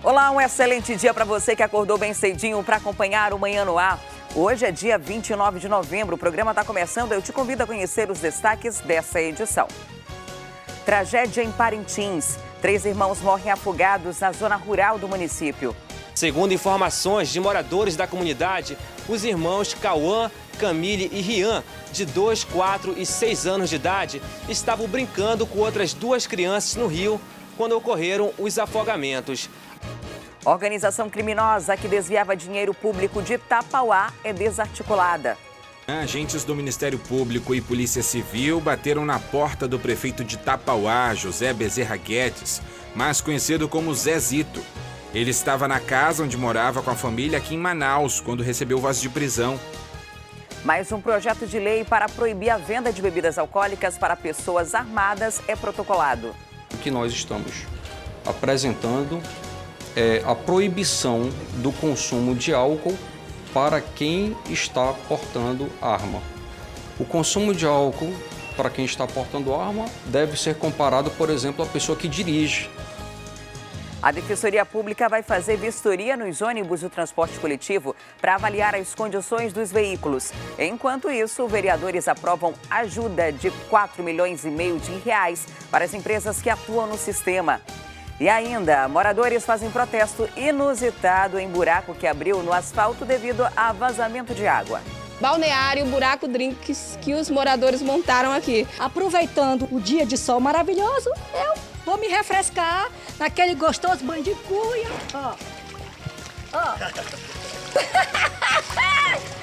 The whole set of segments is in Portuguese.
Olá, um excelente dia para você que acordou bem cedinho para acompanhar o Manhã no Ar. Hoje é dia 29 de novembro, o programa está começando. Eu te convido a conhecer os destaques dessa edição. Tragédia em Parintins. 3 irmãos morrem afogados na zona rural do município. Segundo informações de moradores da comunidade, os irmãos Cauã, Camille e Rian, de 2, 4 e 6 anos de idade, estavam brincando com outras 2 crianças no rio quando ocorreram os afogamentos. Organização criminosa que desviava dinheiro público de Tapauá é desarticulada. Agentes do Ministério Público e Polícia Civil bateram na porta do prefeito de Tapauá, José Bezerra Guedes, mais conhecido como Zezito. Ele estava na casa onde morava com a família aqui em Manaus, quando recebeu voz de prisão. Mais um projeto de lei para proibir a venda de bebidas alcoólicas para pessoas armadas é protocolado. O que nós estamos apresentando é a proibição do consumo de álcool para quem está portando arma. O consumo de álcool para quem está portando arma deve ser comparado, por exemplo, à pessoa que dirige. A Defensoria Pública vai fazer vistoria nos ônibus do transporte coletivo para avaliar as condições dos veículos. Enquanto isso, vereadores aprovam ajuda de R$4,5 milhões para as empresas que atuam no sistema. E ainda, moradores fazem protesto inusitado em buraco que abriu no asfalto devido a vazamento de água. Balneário Buraco Drinks que os moradores montaram aqui. Aproveitando o dia de sol maravilhoso, eu vou me refrescar naquele gostoso banho de cuia. Ó.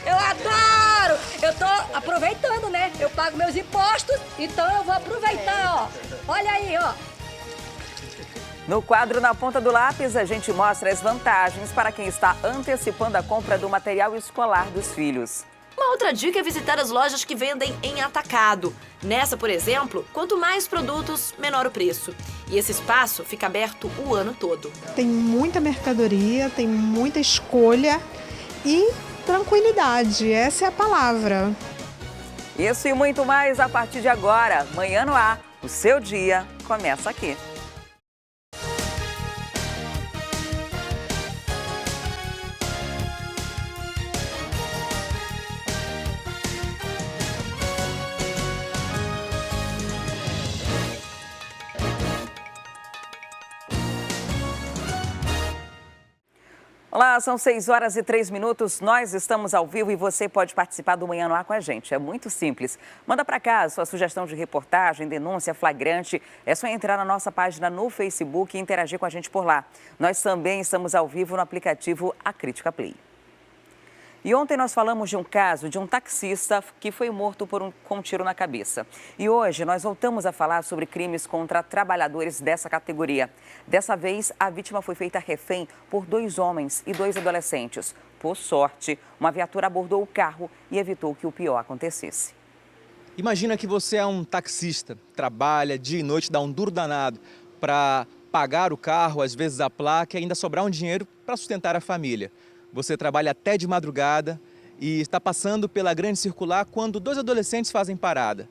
Eu adoro! Eu tô aproveitando, né? Eu pago meus impostos, então eu vou aproveitar, ó. Olha aí, ó. No quadro Na Ponta do Lápis, a gente mostra as vantagens para quem está antecipando a compra do material escolar dos filhos. Uma outra dica é visitar as lojas que vendem em atacado. Nessa, por exemplo, quanto mais produtos, menor o preço. E esse espaço fica aberto o ano todo. Tem muita mercadoria, tem muita escolha e tranquilidade, essa é a palavra. Isso e muito mais a partir de agora. Manhã no Ar, o seu dia começa aqui. Olá, são 6h03. Nós estamos ao vivo e você pode participar do Manhã no Ar com a gente. É muito simples. Manda para cá a sua sugestão de reportagem, denúncia, flagrante. É só entrar na nossa página no Facebook e interagir com a gente por lá. Nós também estamos ao vivo no aplicativo A Crítica Play. E ontem nós falamos de um caso de um taxista que foi morto com um tiro na cabeça. E hoje nós voltamos a falar sobre crimes contra trabalhadores dessa categoria. Dessa vez, a vítima foi feita refém por 2 homens e 2 adolescentes. Por sorte, uma viatura abordou o carro e evitou que o pior acontecesse. Imagina que você é um taxista, trabalha dia e noite, dá um duro danado para pagar o carro, às vezes a placa e ainda sobrar um dinheiro para sustentar a família. Você trabalha até de madrugada e está passando pela grande circular quando 2 adolescentes fazem parada.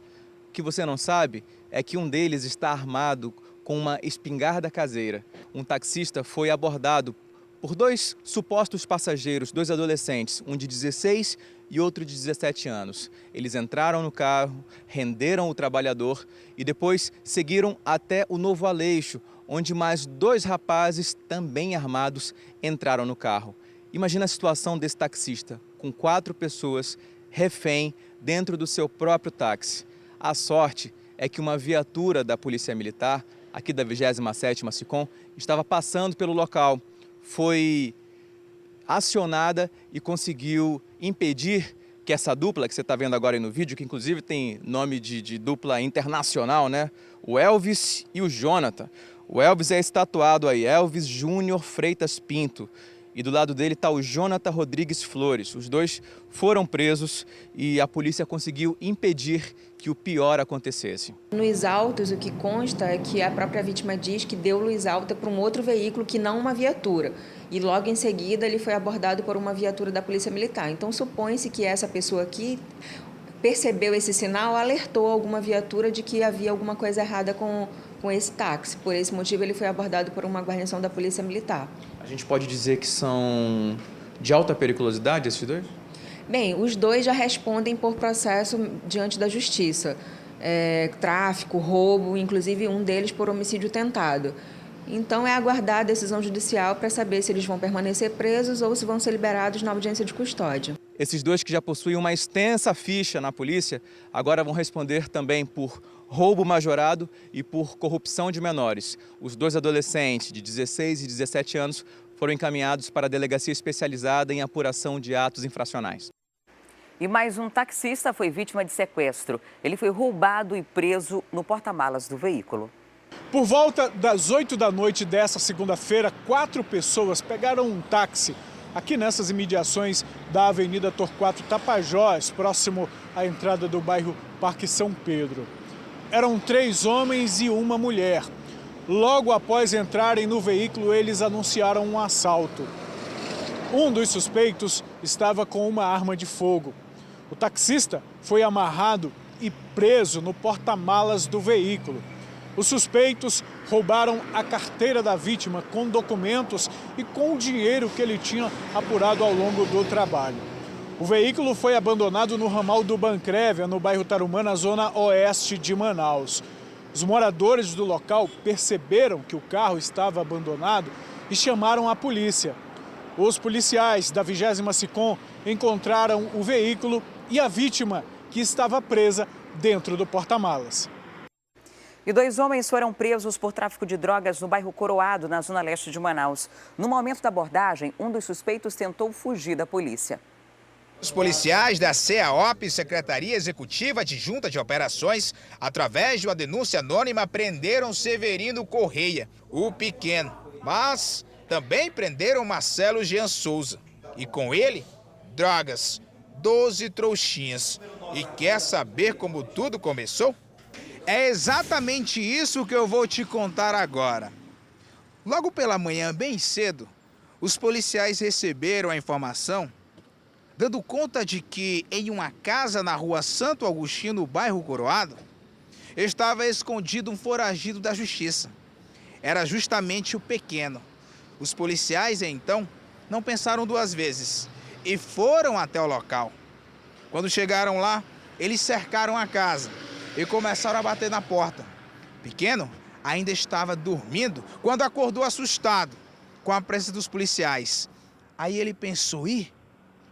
O que você não sabe é que um deles está armado com uma espingarda caseira. Um taxista foi abordado por 2 supostos passageiros, 2 adolescentes, um de 16 e outro de 17 anos. Eles entraram no carro, renderam o trabalhador e depois seguiram até o Novo Aleixo, onde mais 2 rapazes, também armados, entraram no carro. Imagina a situação desse taxista, com 4 pessoas, refém, dentro do seu próprio táxi. A sorte é que uma viatura da Polícia Militar, aqui da 27ª SICOM, estava passando pelo local. Foi acionada e conseguiu impedir que essa dupla, que você está vendo agora aí no vídeo, que inclusive tem nome de dupla internacional, né? O Elvis e o Jonathan. O Elvis é estatuado aí, Elvis Júnior Freitas Pinto. E do lado dele está o Jonathan Rodrigues Flores. Os 2 foram presos e a polícia conseguiu impedir que o pior acontecesse. Nos autos, o que consta é que a própria vítima diz que deu luz alta para um outro veículo que não uma viatura. E logo em seguida ele foi abordado por uma viatura da Polícia Militar. Então supõe-se que essa pessoa aqui percebeu esse sinal, alertou alguma viatura de que havia alguma coisa errada com com esse táxi. Por esse motivo, ele foi abordado por uma guarnição da Polícia Militar. A gente pode dizer que são de alta periculosidade esses dois? Bem, os dois já respondem por processo diante da Justiça. Tráfico, roubo, inclusive um deles por homicídio tentado. Então, é aguardar a decisão judicial para saber se eles vão permanecer presos ou se vão ser liberados na audiência de custódia. Esses dois que já possuem uma extensa ficha na polícia, agora vão responder também por roubo majorado e por corrupção de menores. Os dois adolescentes de 16 e 17 anos foram encaminhados para a delegacia especializada em apuração de atos infracionais. E mais um taxista foi vítima de sequestro. Ele foi roubado e preso no porta-malas do veículo. Por volta das 8 da noite dessa segunda-feira, 4 pessoas pegaram um táxi aqui nessas imediações da Avenida Torquato Tapajós, próximo à entrada do bairro Parque São Pedro. Eram 3 homens e uma mulher. Logo após entrarem no veículo, eles anunciaram um assalto. Um dos suspeitos estava com uma arma de fogo. O taxista foi amarrado e preso no porta-malas do veículo. Os suspeitos roubaram a carteira da vítima com documentos e com o dinheiro que ele tinha apurado ao longo do trabalho. O veículo foi abandonado no ramal do Bancrévia, no bairro Tarumã, na zona oeste de Manaus. Os moradores do local perceberam que o carro estava abandonado e chamaram a polícia. Os policiais da 20ª SICOM encontraram o veículo e a vítima, que estava presa dentro do porta-malas. E 2 homens foram presos por tráfico de drogas no bairro Coroado, na zona leste de Manaus. No momento da abordagem, um dos suspeitos tentou fugir da polícia. Os policiais da CEAOP, Secretaria Executiva Adjunta de Operações, através de uma denúncia anônima, prenderam Severino Correia, o pequeno. Mas também prenderam Marcelo Jean Souza. E com ele, drogas, 12 trouxinhas. E quer saber como tudo começou? É exatamente isso que eu vou te contar agora. Logo pela manhã, bem cedo, os policiais receberam a informação dando conta de que em uma casa na rua Santo Agostinho, no bairro Coroado, estava escondido um foragido da justiça. Era justamente o pequeno. Os policiais, então, não pensaram 2 vezes e foram até o local. Quando chegaram lá, eles cercaram a casa e começaram a bater na porta. Pequeno ainda estava dormindo quando acordou assustado com a presença dos policiais. Aí ele pensou,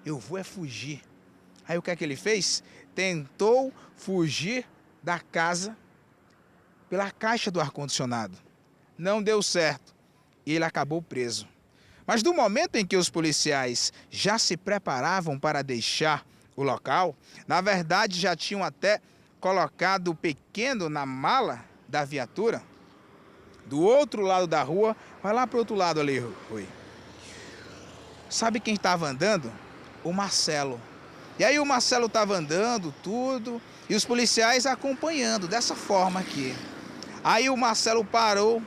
eu vou fugir. Aí o que é que ele fez? Tentou fugir da casa pela caixa do ar-condicionado. Não deu certo e ele acabou preso. Mas do momento em que os policiais já se preparavam para deixar o local, na verdade já tinham até colocado o pequeno na mala da viatura, do outro lado da rua, vai lá para o outro lado ali, Rui. Sabe quem estava andando? O Marcelo. E aí o Marcelo estava andando, tudo, e os policiais acompanhando, dessa forma aqui. Aí o Marcelo parou,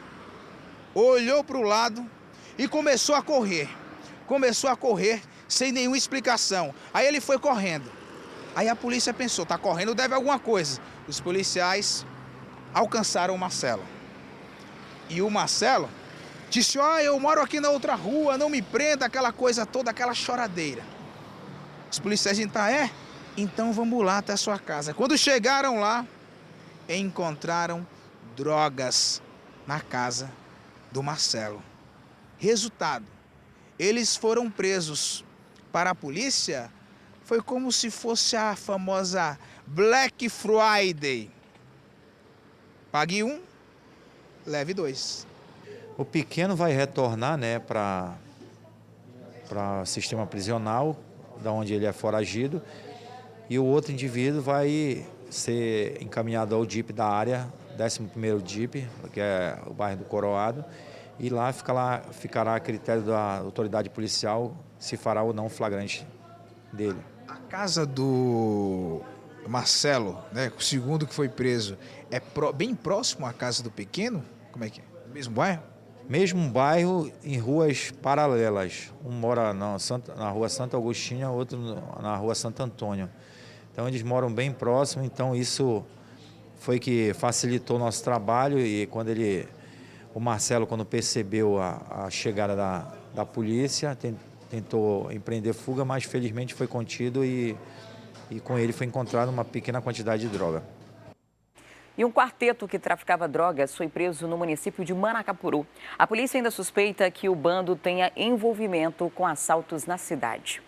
olhou para o lado e começou a correr. Começou a correr sem nenhuma explicação. Aí ele foi correndo. Aí a polícia pensou, tá correndo, deve alguma coisa. Os policiais alcançaram o Marcelo. E o Marcelo disse, eu moro aqui na outra rua, não me prenda, aquela coisa toda, aquela choradeira. Os policiais então vamos lá até a sua casa. Quando chegaram lá, encontraram drogas na casa do Marcelo. Resultado, eles foram presos. Para a polícia, foi como se fosse a famosa Black Friday. Pague 1, leve 2. O pequeno vai retornar, para o sistema prisional, da onde ele é foragido, e o outro indivíduo vai ser encaminhado ao DIP da área, 11º DIP, que é o bairro do Coroado, e lá ficará a critério da autoridade policial se fará ou não o flagrante dele. A casa do Marcelo, o segundo que foi preso, é bem próximo à casa do pequeno? Como é que é? Mesmo bairro? Mesmo bairro, em ruas paralelas. Um mora na rua Santo Agostinho, outro na rua Santo Antônio. Então eles moram bem próximo, então isso foi que facilitou o nosso trabalho e o Marcelo, quando percebeu a chegada da polícia, tentou empreender fuga, mas felizmente foi contido e com ele foi encontrada uma pequena quantidade de droga. E um quarteto que traficava drogas foi preso no município de Manacapuru. A polícia ainda suspeita que o bando tenha envolvimento com assaltos na cidade.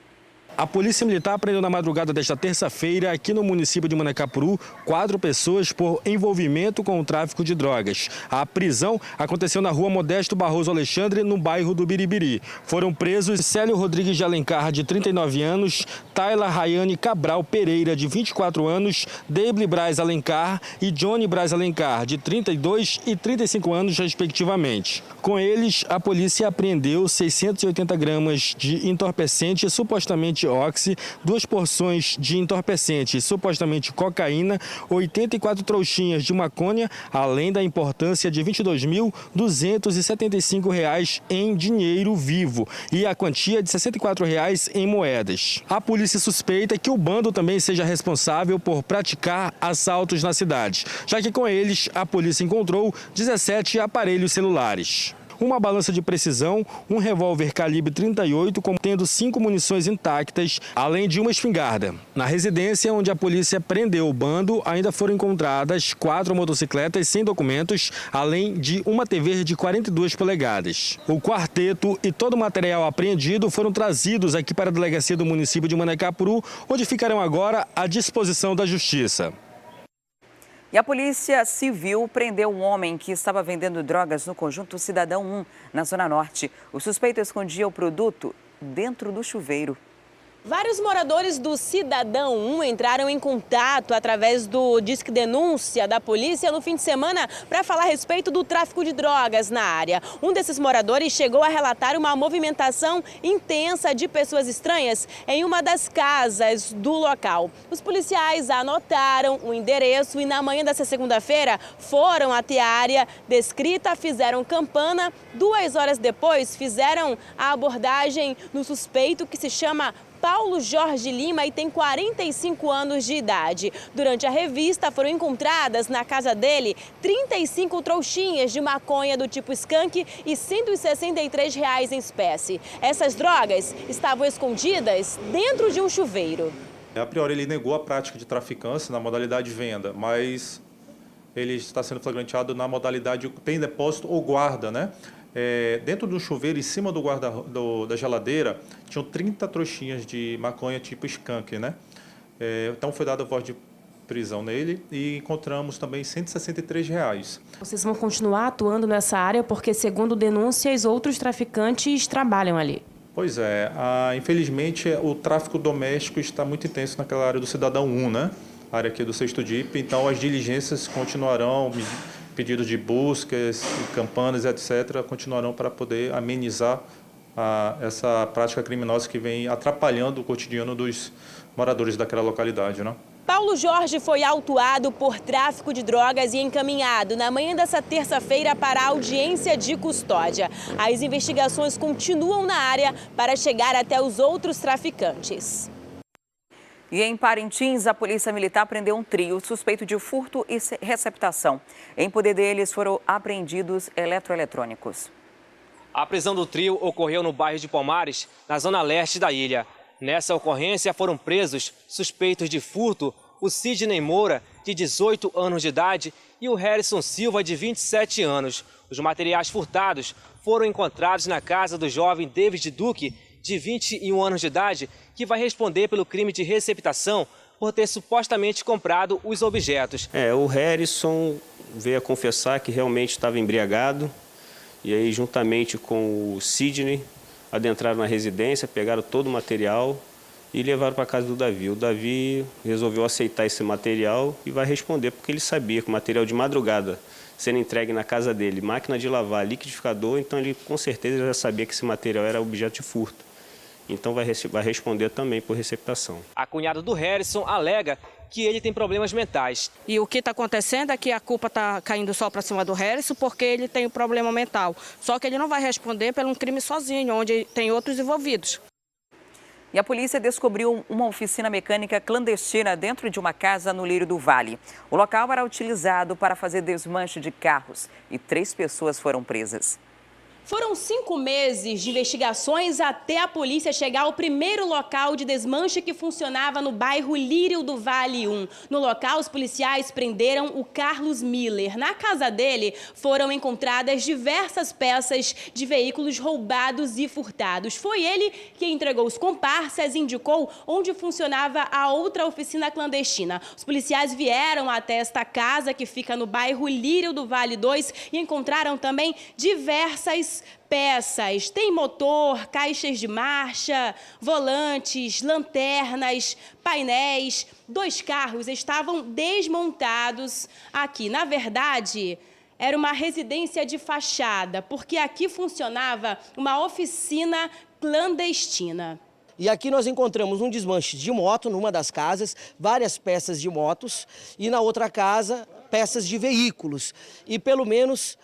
A Polícia Militar prendeu na madrugada desta terça-feira, aqui no município de Manacapuru, 4 pessoas por envolvimento com o tráfico de drogas. A prisão aconteceu na rua Modesto Barroso Alexandre, no bairro do Biribiri. Foram presos Célio Rodrigues de Alencar, de 39 anos, Tayla Rayane Cabral Pereira, de 24 anos, Deble Braz Alencar e Johnny Braz Alencar, de 32 e 35 anos, respectivamente. Com eles, a polícia apreendeu 680 gramas de entorpecente, supostamente oxi, 2 porções de entorpecente, supostamente cocaína, 84 trouxinhas de maconha, além da importância de R$ 22.275 em dinheiro vivo e a quantia de R$ 64 em moedas. A polícia suspeita que o bando também seja responsável por praticar assaltos na cidade, já que com eles a polícia encontrou 17 aparelhos celulares. Uma balança de precisão, um revólver calibre 38 contendo 5 munições intactas, além de uma espingarda. Na residência onde a polícia prendeu o bando, ainda foram encontradas 4 motocicletas sem documentos, além de uma TV de 42 polegadas. O quarteto e todo o material apreendido foram trazidos aqui para a delegacia do município de Manacapuru, onde ficarão agora à disposição da Justiça. E a Polícia Civil prendeu um homem que estava vendendo drogas no conjunto Cidadão 1, na Zona Norte. O suspeito escondia o produto dentro do chuveiro. Vários moradores do Cidadão 1 entraram em contato através do Disque Denúncia da polícia no fim de semana para falar a respeito do tráfico de drogas na área. Um desses moradores chegou a relatar uma movimentação intensa de pessoas estranhas em uma das casas do local. Os policiais anotaram o endereço e na manhã dessa segunda-feira foram até a área descrita, fizeram campana. 2 horas depois fizeram a abordagem no suspeito, que se chama Paulo Jorge Lima e tem 45 anos de idade. Durante a revista foram encontradas na casa dele 35 trouxinhas de maconha do tipo skunk e R$ 163 em espécie. Essas drogas estavam escondidas dentro de um chuveiro. A priori ele negou a prática de traficância na modalidade de venda, mas ele está sendo flagranteado na modalidade tem depósito ou guarda, né? Dentro do chuveiro, em cima do guarda da geladeira, tinham 30 trouxinhas de maconha tipo skunk, né? Então foi dada a voz de prisão nele e encontramos também R$ 163. Vocês vão continuar atuando nessa área porque, segundo denúncias, outros traficantes trabalham ali. Pois é, infelizmente o tráfico doméstico está muito intenso naquela área do Cidadão 1, né? A área aqui do 6º DIP, então as diligências continuarão, pedidos de buscas, campanas, etc., continuarão para poder amenizar essa prática criminosa que vem atrapalhando o cotidiano dos moradores daquela localidade, né? Paulo Jorge foi autuado por tráfico de drogas e encaminhado na manhã dessa terça-feira para a audiência de custódia. As investigações continuam na área para chegar até os outros traficantes. E em Parintins, a Polícia Militar prendeu um trio suspeito de furto e receptação. Em poder deles foram apreendidos eletroeletrônicos. A prisão do trio ocorreu no bairro de Palmares, na zona leste da ilha. Nessa ocorrência foram presos suspeitos de furto o Sidney Moura, de 18 anos de idade, e o Harrison Silva, de 27 anos. Os materiais furtados foram encontrados na casa do jovem David Duque, de 21 anos de idade, que vai responder pelo crime de receptação por ter supostamente comprado os objetos. O Harrison veio a confessar que realmente estava embriagado e aí, juntamente com o Sidney, adentraram na residência, pegaram todo o material e levaram para a casa do Davi. O Davi resolveu aceitar esse material e vai responder porque ele sabia que o material de madrugada sendo entregue na casa dele, máquina de lavar, liquidificador, então ele com certeza já sabia que esse material era objeto de furto. Então vai responder também por receptação. A cunhada do Harrison alega que ele tem problemas mentais. E o que está acontecendo é que a culpa está caindo só para cima do Harrison porque ele tem um problema mental. Só que ele não vai responder por um crime sozinho, onde tem outros envolvidos. E a polícia descobriu uma oficina mecânica clandestina dentro de uma casa no Lírio do Vale. O local era utilizado para fazer desmanche de carros e 3 pessoas foram presas. Foram 5 meses de investigações até a polícia chegar ao primeiro local de desmanche que funcionava no bairro Lírio do Vale 1. No local, os policiais prenderam o Carlos Miller. Na casa dele foram encontradas diversas peças de veículos roubados e furtados. Foi ele que entregou os comparsas e indicou onde funcionava a outra oficina clandestina. Os policiais vieram até esta casa que fica no bairro Lírio do Vale 2 e encontraram também diversas peças. Tem motor, caixas de marcha, volantes, lanternas, painéis. 2 carros estavam desmontados aqui. Na verdade, era uma residência de fachada, porque aqui funcionava uma oficina clandestina. E aqui nós encontramos um desmanche de moto numa das casas, várias peças de motos, e na outra casa, peças de veículos. E pelo menos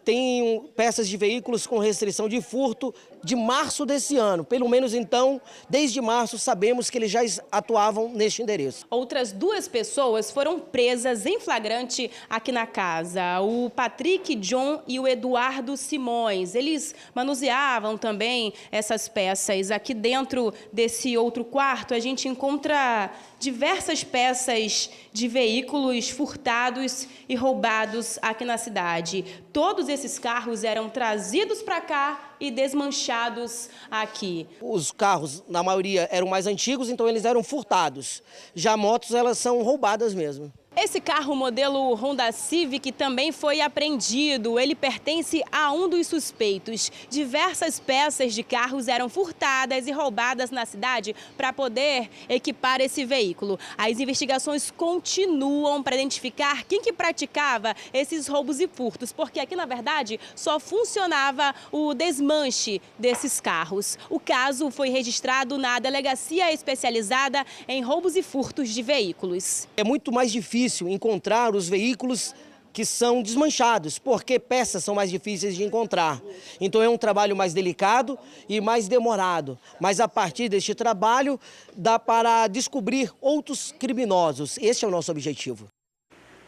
tem peças de veículos com restrição de furto de março desse ano. Pelo menos então, desde março, sabemos que eles já atuavam neste endereço. Outras 2 pessoas foram presas em flagrante aqui na casa. O Patrick John e o Eduardo Simões. Eles manuseavam também essas peças. Aqui dentro desse outro quarto, a gente encontra diversas peças de veículos furtados e roubados aqui na cidade. Todos esses carros eram trazidos para cá e desmanchados aqui. Os carros, na maioria, eram mais antigos, então eles eram furtados. Já motos, elas são roubadas mesmo. Esse carro modelo Honda Civic também foi apreendido. Ele pertence a um dos suspeitos. Diversas peças de carros eram furtadas e roubadas na cidade para poder equipar esse veículo. As investigações continuam para identificar quem que praticava esses roubos e furtos, porque aqui, na verdade, só funcionava o desmanche desses carros. O caso foi registrado na Delegacia Especializada em Roubos e Furtos de Veículos. É muito mais difícil encontrar os veículos que são desmanchados, porque peças são mais difíceis de encontrar. Então é um trabalho mais delicado e mais demorado. Mas a partir deste trabalho dá para descobrir outros criminosos. Esse é o nosso objetivo.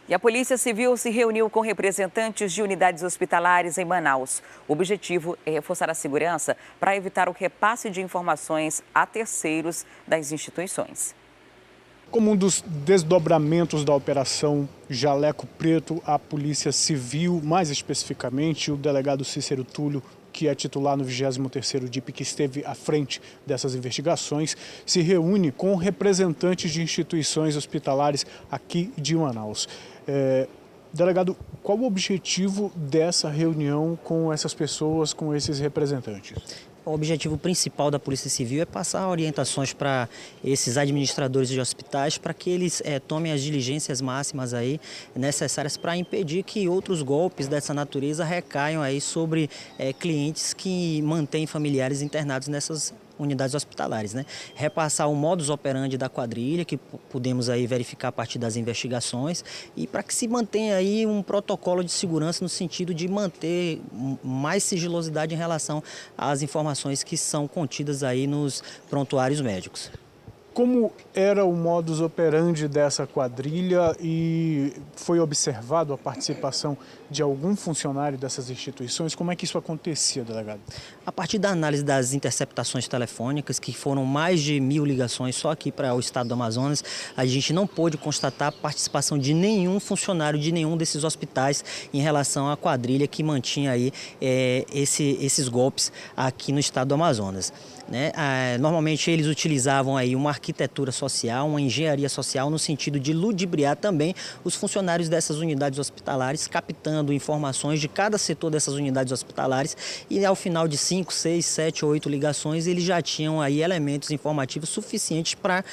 E a Polícia Civil se reuniu com representantes de unidades hospitalares em Manaus. O objetivo é reforçar a segurança para evitar o repasse de informações a terceiros das instituições. Como um dos desdobramentos da Operação Jaleco Preto, a Polícia Civil, mais especificamente o delegado Cícero Túlio, que é titular no 23º DIP, que esteve à frente dessas investigações, se reúne com representantes de instituições hospitalares aqui de Manaus. Delegado, qual o objetivo dessa reunião com essas pessoas, com esses representantes? O objetivo principal da Polícia Civil é passar orientações para esses administradores de hospitais para que eles tomem as diligências máximas aí necessárias para impedir que outros golpes dessa natureza recaiam aí sobre clientes que mantêm familiares internados nessas unidades hospitalares, né? Repassar o modus operandi da quadrilha, que pudemos aí verificar a partir das investigações, e para que se mantenha aí um protocolo de segurança no sentido de manter mais sigilosidade em relação às informações que são contidas aí nos prontuários médicos. Como era o modus operandi dessa quadrilha e foi observado a participação de algum funcionário dessas instituições? Como é que isso acontecia, delegado? A partir da análise das interceptações telefônicas, que foram mais de 1000 ligações só aqui para o estado do Amazonas, a gente não pôde constatar a participação de nenhum funcionário de nenhum desses hospitais em relação à quadrilha que mantinha aí esses golpes aqui no estado do Amazonas. Né? Normalmente eles utilizavam aí uma arquitetura social, uma engenharia social no sentido de ludibriar também os funcionários dessas unidades hospitalares, captando informações de cada setor dessas unidades hospitalares, e ao final de 5, 6, 7, 8 ligações eles já tinham aí elementos informativos suficientes para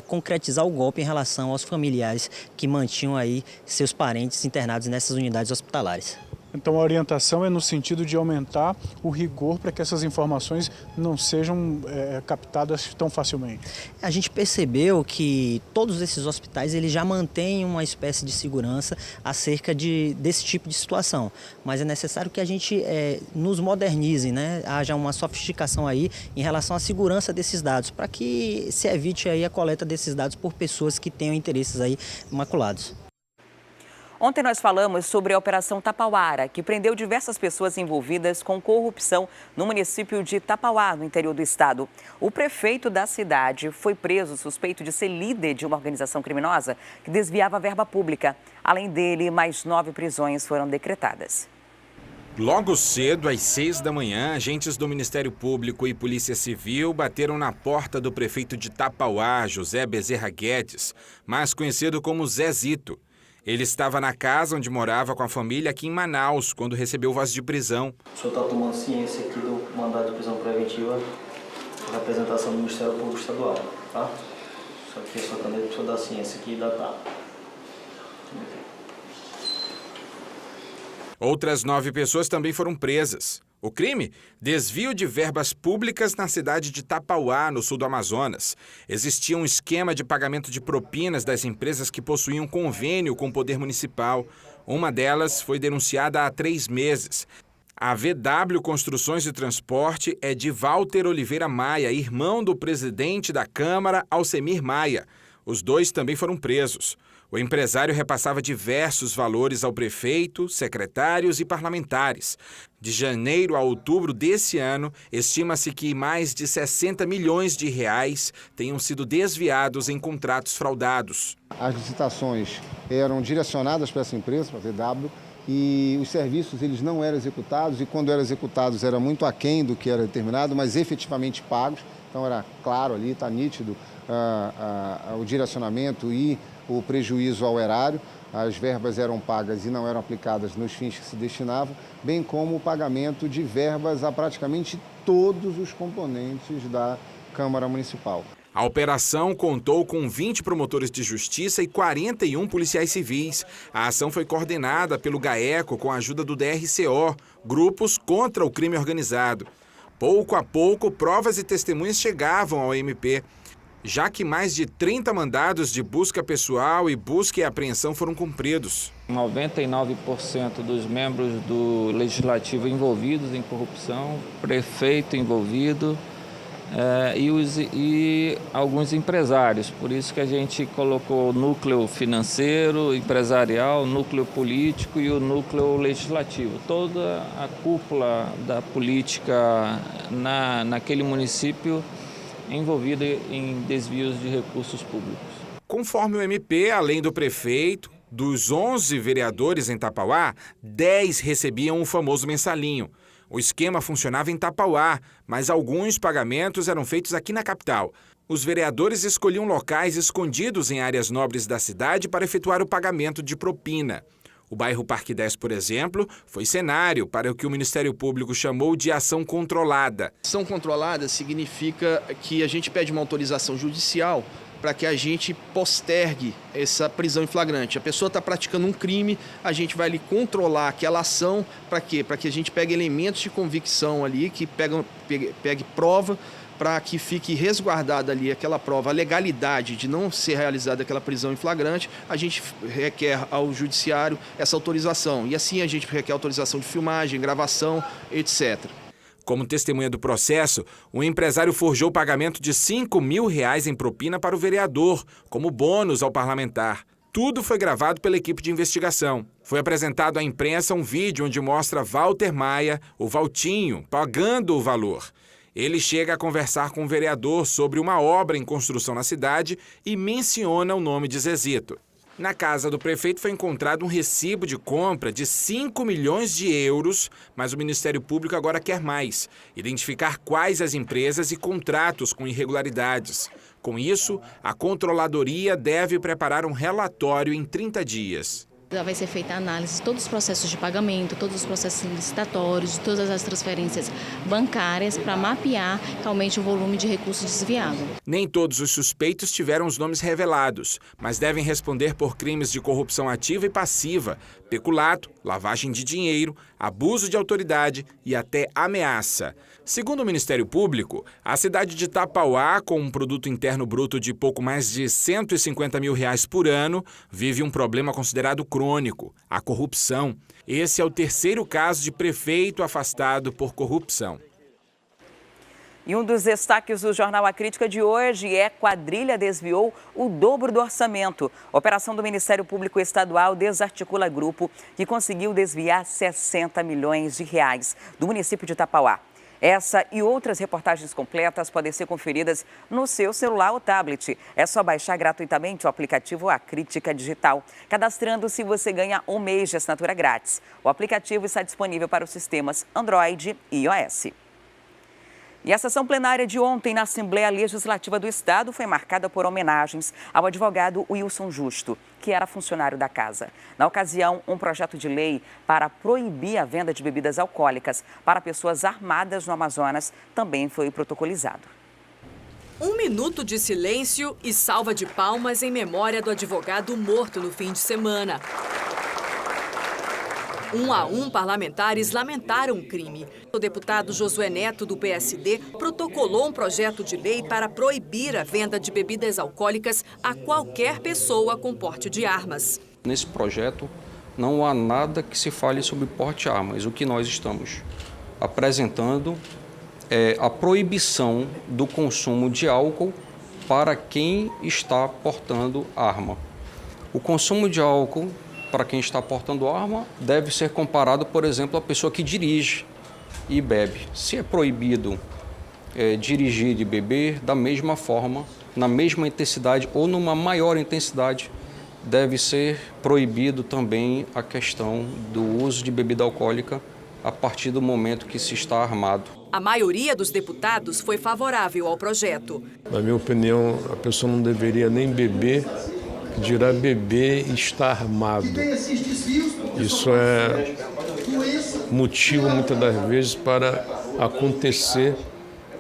concretizar o golpe em relação aos familiares que mantinham aí seus parentes internados nessas unidades hospitalares. Então a orientação é no sentido de aumentar o rigor para que essas informações não sejam captadas tão facilmente. A gente percebeu que todos esses hospitais eles já mantêm uma espécie de segurança acerca desse tipo de situação, mas é necessário que a gente nos modernize, né? Haja uma sofisticação aí em relação à segurança desses dados, para que se evite aí a coleta desses dados por pessoas que tenham interesses aí maculados. Ontem nós falamos sobre a Operação Tapauara, que prendeu diversas pessoas envolvidas com corrupção no município de Tapauá, no interior do estado. O prefeito da cidade foi preso suspeito de ser líder de uma organização criminosa que desviava verba pública. Além dele, mais 9 prisões foram decretadas. Logo cedo, às 6 da manhã, agentes do Ministério Público e Polícia Civil bateram na porta do prefeito de Tapauá, José Bezerra Guedes, mais conhecido como Zezito. Ele estava na casa onde morava com a família aqui em Manaus, quando recebeu voz de prisão. O senhor está tomando ciência aqui do mandado de prisão preventiva de representação do Ministério Público Estadual, tá? Só que a sua caneta para o senhor dar ciência aqui e datar. Outras 9 pessoas também foram presas. O crime? Desvio de verbas públicas na cidade de Tapauá, no sul do Amazonas. Existia um esquema de pagamento de propinas das empresas que possuíam convênio com o poder municipal. Uma delas foi denunciada há 3 meses. A VW Construções e Transporte é de Walter Oliveira Maia, irmão do presidente da Câmara, Alcemir Maia. Os 2 também foram presos. O empresário repassava diversos valores ao prefeito, secretários e parlamentares. De janeiro a outubro desse ano, estima-se que mais de 60 milhões de reais tenham sido desviados em contratos fraudados. As licitações eram direcionadas para essa empresa, para a VW, e os serviços eles não eram executados, e quando eram executados era muito aquém do que era determinado, mas efetivamente pagos. Então era claro ali, está nítido o direcionamento e o prejuízo ao erário. As verbas eram pagas e não eram aplicadas nos fins que se destinavam, bem como o pagamento de verbas a praticamente todos os componentes da Câmara Municipal. A operação contou com 20 promotores de justiça e 41 policiais civis. A ação foi coordenada pelo GAECO com a ajuda do DRCO, grupos contra o crime organizado. Pouco a pouco, provas e testemunhas chegavam ao MP, já que mais de 30 mandados de busca pessoal e busca e apreensão foram cumpridos. 99% dos membros do Legislativo envolvidos em corrupção, prefeito envolvido e alguns empresários. Por isso que a gente colocou o núcleo financeiro, empresarial, o núcleo político e o núcleo legislativo. Toda a cúpula da política naquele município envolvida em desvios de recursos públicos. Conforme o MP, além do prefeito, dos 11 vereadores em Tapauá, 10 recebiam o famoso mensalinho. O esquema funcionava em Tapauá, mas alguns pagamentos eram feitos aqui na capital. Os vereadores escolhiam locais escondidos em áreas nobres da cidade para efetuar o pagamento de propina. O bairro Parque 10, por exemplo, foi cenário para o que o Ministério Público chamou de ação controlada. Ação controlada significa que a gente pede uma autorização judicial para que a gente postergue essa prisão em flagrante. A pessoa está praticando um crime, a gente vai ali controlar aquela ação, para quê? Para que a gente pegue elementos de convicção ali, que pegue prova, para que fique resguardada ali aquela prova, a legalidade de não ser realizada aquela prisão em flagrante, a gente requer ao judiciário essa autorização. E assim a gente requer autorização de filmagem, gravação, etc. Como testemunha do processo, o empresário forjou o pagamento de R$5 mil em propina para o vereador, como bônus ao parlamentar. Tudo foi gravado pela equipe de investigação. Foi apresentado à imprensa um vídeo onde mostra Walter Maia, o Valtinho, pagando o valor. Ele chega a conversar com o vereador sobre uma obra em construção na cidade e menciona o nome de Zezito. Na casa do prefeito foi encontrado um recibo de compra de 5 milhões de euros, mas o Ministério Público agora quer mais: identificar quais as empresas e contratos com irregularidades. Com isso, a Controladoria deve preparar um relatório em 30 dias. Vai ser feita a análise de todos os processos de pagamento, todos os processos licitatórios, todas as transferências bancárias para mapear realmente o volume de recursos desviado. Nem todos os suspeitos tiveram os nomes revelados, mas devem responder por crimes de corrupção ativa e passiva, peculato, lavagem de dinheiro, abuso de autoridade e até ameaça. Segundo o Ministério Público, a cidade de Tapauá, com um produto interno bruto de pouco mais de R$150 mil por ano, vive um problema considerado crônico, a corrupção. Esse é o terceiro caso de prefeito afastado por corrupção. E um dos destaques do Jornal A Crítica de hoje é: quadrilha desviou o dobro do orçamento. A operação do Ministério Público Estadual desarticula grupo que conseguiu desviar R$60 milhões do município de Tapauá. Essa e outras reportagens completas podem ser conferidas no seu celular ou tablet. É só baixar gratuitamente o aplicativo A Crítica Digital. Cadastrando-se, você ganha 1 mês de assinatura grátis. O aplicativo está disponível para os sistemas Android e iOS. E a sessão plenária de ontem na Assembleia Legislativa do Estado foi marcada por homenagens ao advogado Wilson Justo, que era funcionário da casa. Na ocasião, um projeto de lei para proibir a venda de bebidas alcoólicas para pessoas armadas no Amazonas também foi protocolizado. 1 minuto de silêncio e salva de palmas em memória do advogado morto no fim de semana. 1 a 1, parlamentares lamentaram o crime. O deputado Josué Neto, do PSD, protocolou um projeto de lei para proibir a venda de bebidas alcoólicas a qualquer pessoa com porte de armas. Nesse projeto, não há nada que se fale sobre porte de armas. O que nós estamos apresentando é a proibição do consumo de álcool para quem está portando arma. O consumo de álcool para quem está portando arma deve ser comparado, por exemplo, à pessoa que dirige e bebe. Se é proibido dirigir e beber, da mesma forma, na mesma intensidade ou numa maior intensidade, deve ser proibido também a questão do uso de bebida alcoólica a partir do momento que se está armado. A maioria dos deputados foi favorável ao projeto. Na minha opinião, a pessoa não deveria nem beber, dirá beber e estar armado. Isso é motivo, muitas das vezes, para acontecer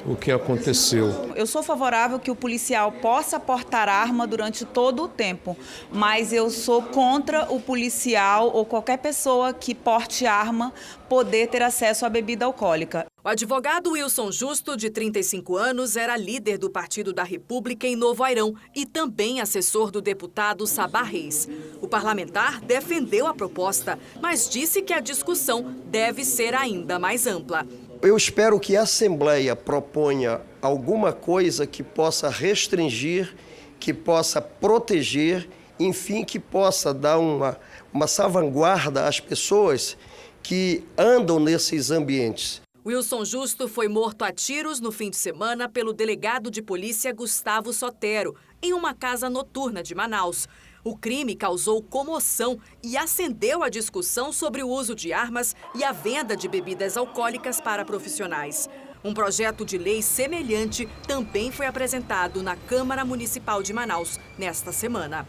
o que aconteceu. Eu sou favorável que o policial possa portar arma durante todo o tempo, mas eu sou contra o policial ou qualquer pessoa que porte arma poder ter acesso à bebida alcoólica. O advogado Wilson Justo, de 35 anos, era líder do Partido da República em Novo Airão e também assessor do deputado Sabá Reis. O parlamentar defendeu a proposta, mas disse que a discussão deve ser ainda mais ampla. Eu espero que a Assembleia proponha alguma coisa que possa restringir, que possa proteger, enfim, que possa dar uma salvaguarda às pessoas que andam nesses ambientes. Wilson Justo foi morto a tiros no fim de semana pelo delegado de polícia Gustavo Sotero, em uma casa noturna de Manaus. O crime causou comoção e acendeu a discussão sobre o uso de armas e a venda de bebidas alcoólicas para profissionais. Um projeto de lei semelhante também foi apresentado na Câmara Municipal de Manaus nesta semana.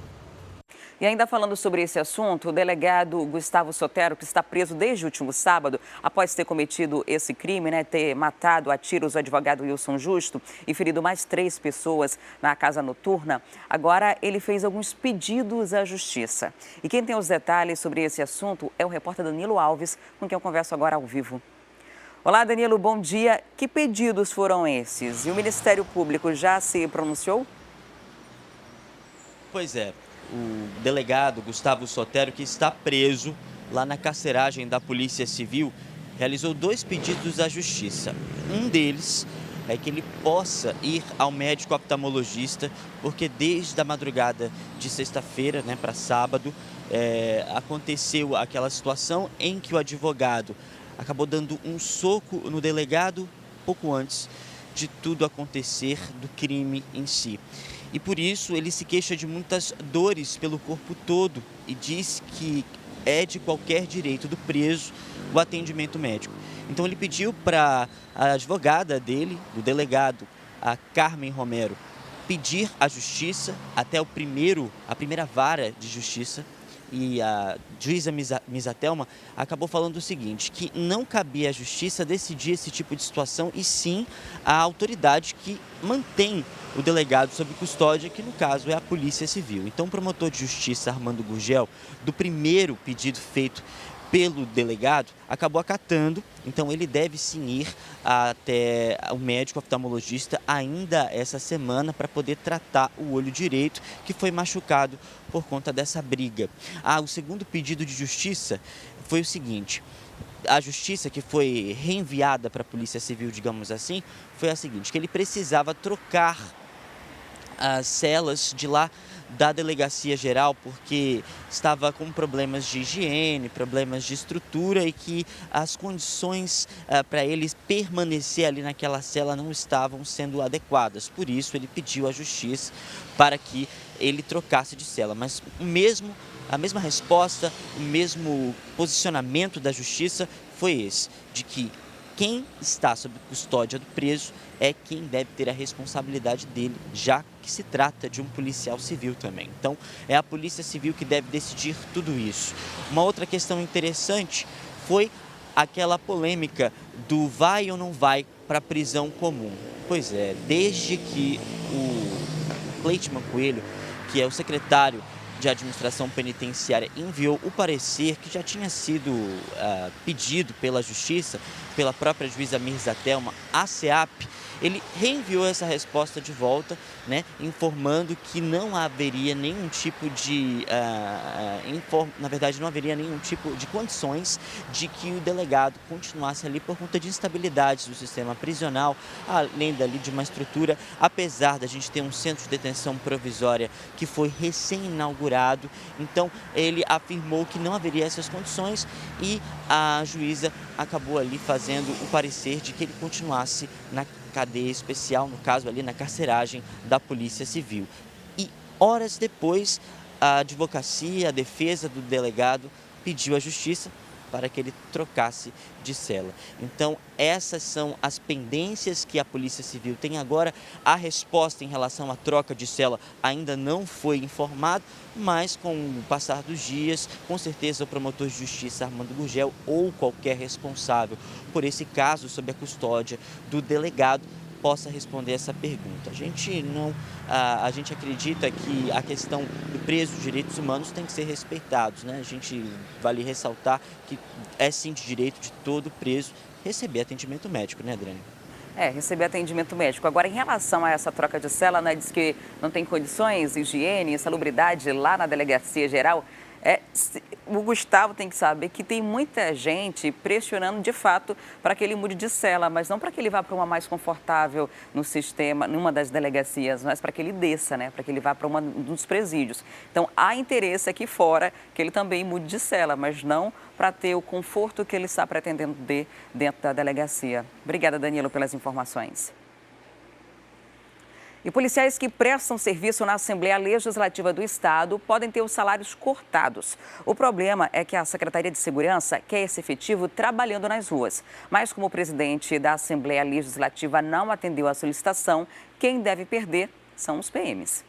E ainda falando sobre esse assunto, o delegado Gustavo Sotero, que está preso desde o último sábado, após ter cometido esse crime, ter matado a tiros o advogado Wilson Justo e ferido mais 3 pessoas na casa noturna, agora ele fez alguns pedidos à justiça. E quem tem os detalhes sobre esse assunto é o repórter Danilo Alves, com quem eu converso agora ao vivo. Olá, Danilo, bom dia. Que pedidos foram esses? E o Ministério Público já se pronunciou? Pois é. O delegado Gustavo Sotero, que está preso lá na carceragem da Polícia Civil, realizou 2 pedidos à Justiça. Um deles é que ele possa ir ao médico oftalmologista, porque desde a madrugada de sexta-feira, para sábado, aconteceu aquela situação em que o advogado acabou dando um soco no delegado pouco antes de tudo acontecer, do crime em si. E por isso ele se queixa de muitas dores pelo corpo todo e diz que é de qualquer direito do preso o atendimento médico. Então ele pediu para a advogada dele, do delegado, a Carmen Romero, pedir à justiça até a primeira vara de justiça e a juíza Misa Thelma acabou falando o seguinte, que não cabia à justiça decidir esse tipo de situação e sim a autoridade que mantém o delegado sob custódia, que no caso é a Polícia Civil. Então o promotor de justiça Armando Gurgel, do primeiro pedido feito pelo delegado, acabou acatando, então ele deve sim ir até o médico oftalmologista ainda essa semana para poder tratar o olho direito que foi machucado por conta dessa briga. O segundo pedido de justiça foi o seguinte, a justiça que foi reenviada para a Polícia Civil, digamos assim, foi a seguinte, que ele precisava trocar as celas de lá da Delegacia Geral, porque estava com problemas de higiene, problemas de estrutura e que as condições para ele permanecer ali naquela cela não estavam sendo adequadas. Por isso, ele pediu à Justiça para que ele trocasse de cela. Mas a mesma resposta, o mesmo posicionamento da Justiça foi esse, de que quem está sob custódia do preso é quem deve ter a responsabilidade dele, já que se trata de um policial civil também. Então, é a Polícia Civil que deve decidir tudo isso. Uma outra questão interessante foi aquela polêmica do vai ou não vai para a prisão comum. Pois é, desde que o Cleitman Coelho, que é o secretário de Administração Penitenciária, enviou o parecer que já tinha sido pedido pela Justiça, pela própria juíza Misa Thelma, à SEAP, ele reenviou essa resposta de volta, né, informando que não haveria nenhum tipo de, na verdade, não haveria nenhum tipo de condições de que o delegado continuasse ali por conta de instabilidades do sistema prisional, além dali de uma estrutura, apesar da gente ter um centro de detenção provisória que foi recém-inaugurado, então ele afirmou que não haveria essas condições e a juíza acabou ali fazendo o parecer de que ele continuasse na cadeia especial, no caso ali na carceragem da Polícia Civil. E horas depois, a advocacia, a defesa do delegado pediu à Justiça para que ele trocasse de cela. Então, essas são as pendências que a Polícia Civil tem agora. A resposta em relação à troca de cela ainda não foi informada, mas com o passar dos dias, com certeza o promotor de justiça Armando Gurgel ou qualquer responsável por esse caso sob a custódia do delegado possa responder essa pergunta. A gente acredita que a questão do preso, os direitos humanos têm que ser respeitados, né? A gente vale ressaltar que é sim de direito de todo preso receber atendimento médico, né, Adriane? Receber atendimento médico. Agora, em relação a essa troca de cela, né, diz que não tem condições, higiene, insalubridade lá na Delegacia Geral. O Gustavo tem que saber que tem muita gente pressionando de fato para que ele mude de cela, mas não para que ele vá para uma mais confortável no sistema, numa das delegacias, mas para que ele desça, né? Para que ele vá para um dos presídios. Então, há interesse aqui fora que ele também mude de cela, mas não para ter o conforto que ele está pretendendo ter dentro da delegacia. Obrigada, Danilo, pelas informações. E policiais que prestam serviço na Assembleia Legislativa do Estado podem ter os salários cortados. O problema é que a Secretaria de Segurança quer esse efetivo trabalhando nas ruas. Mas como o presidente da Assembleia Legislativa não atendeu à solicitação, quem deve perder são os PMs.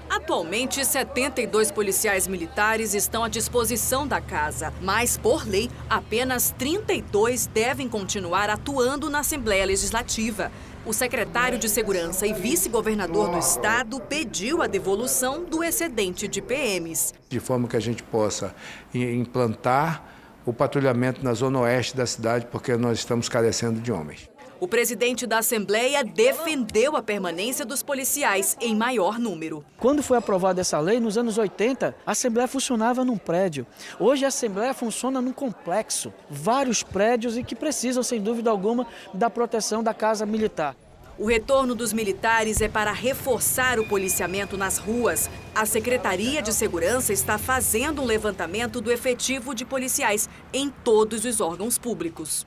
Atualmente, 72 policiais militares estão à disposição da casa, mas, por lei, apenas 32 devem continuar atuando na Assembleia Legislativa. O secretário de Segurança e vice-governador do estado pediu a devolução do excedente de PMs. De forma que a gente possa implantar o patrulhamento na zona oeste da cidade, porque nós estamos carecendo de homens. O presidente da Assembleia defendeu a permanência dos policiais em maior número. Quando foi aprovada essa lei, nos anos 80, a Assembleia funcionava num prédio. Hoje a Assembleia funciona num complexo. Vários prédios e que precisam, sem dúvida alguma, da proteção da Casa Militar. O retorno dos militares é para reforçar o policiamento nas ruas. A Secretaria de Segurança está fazendo um levantamento do efetivo de policiais em todos os órgãos públicos.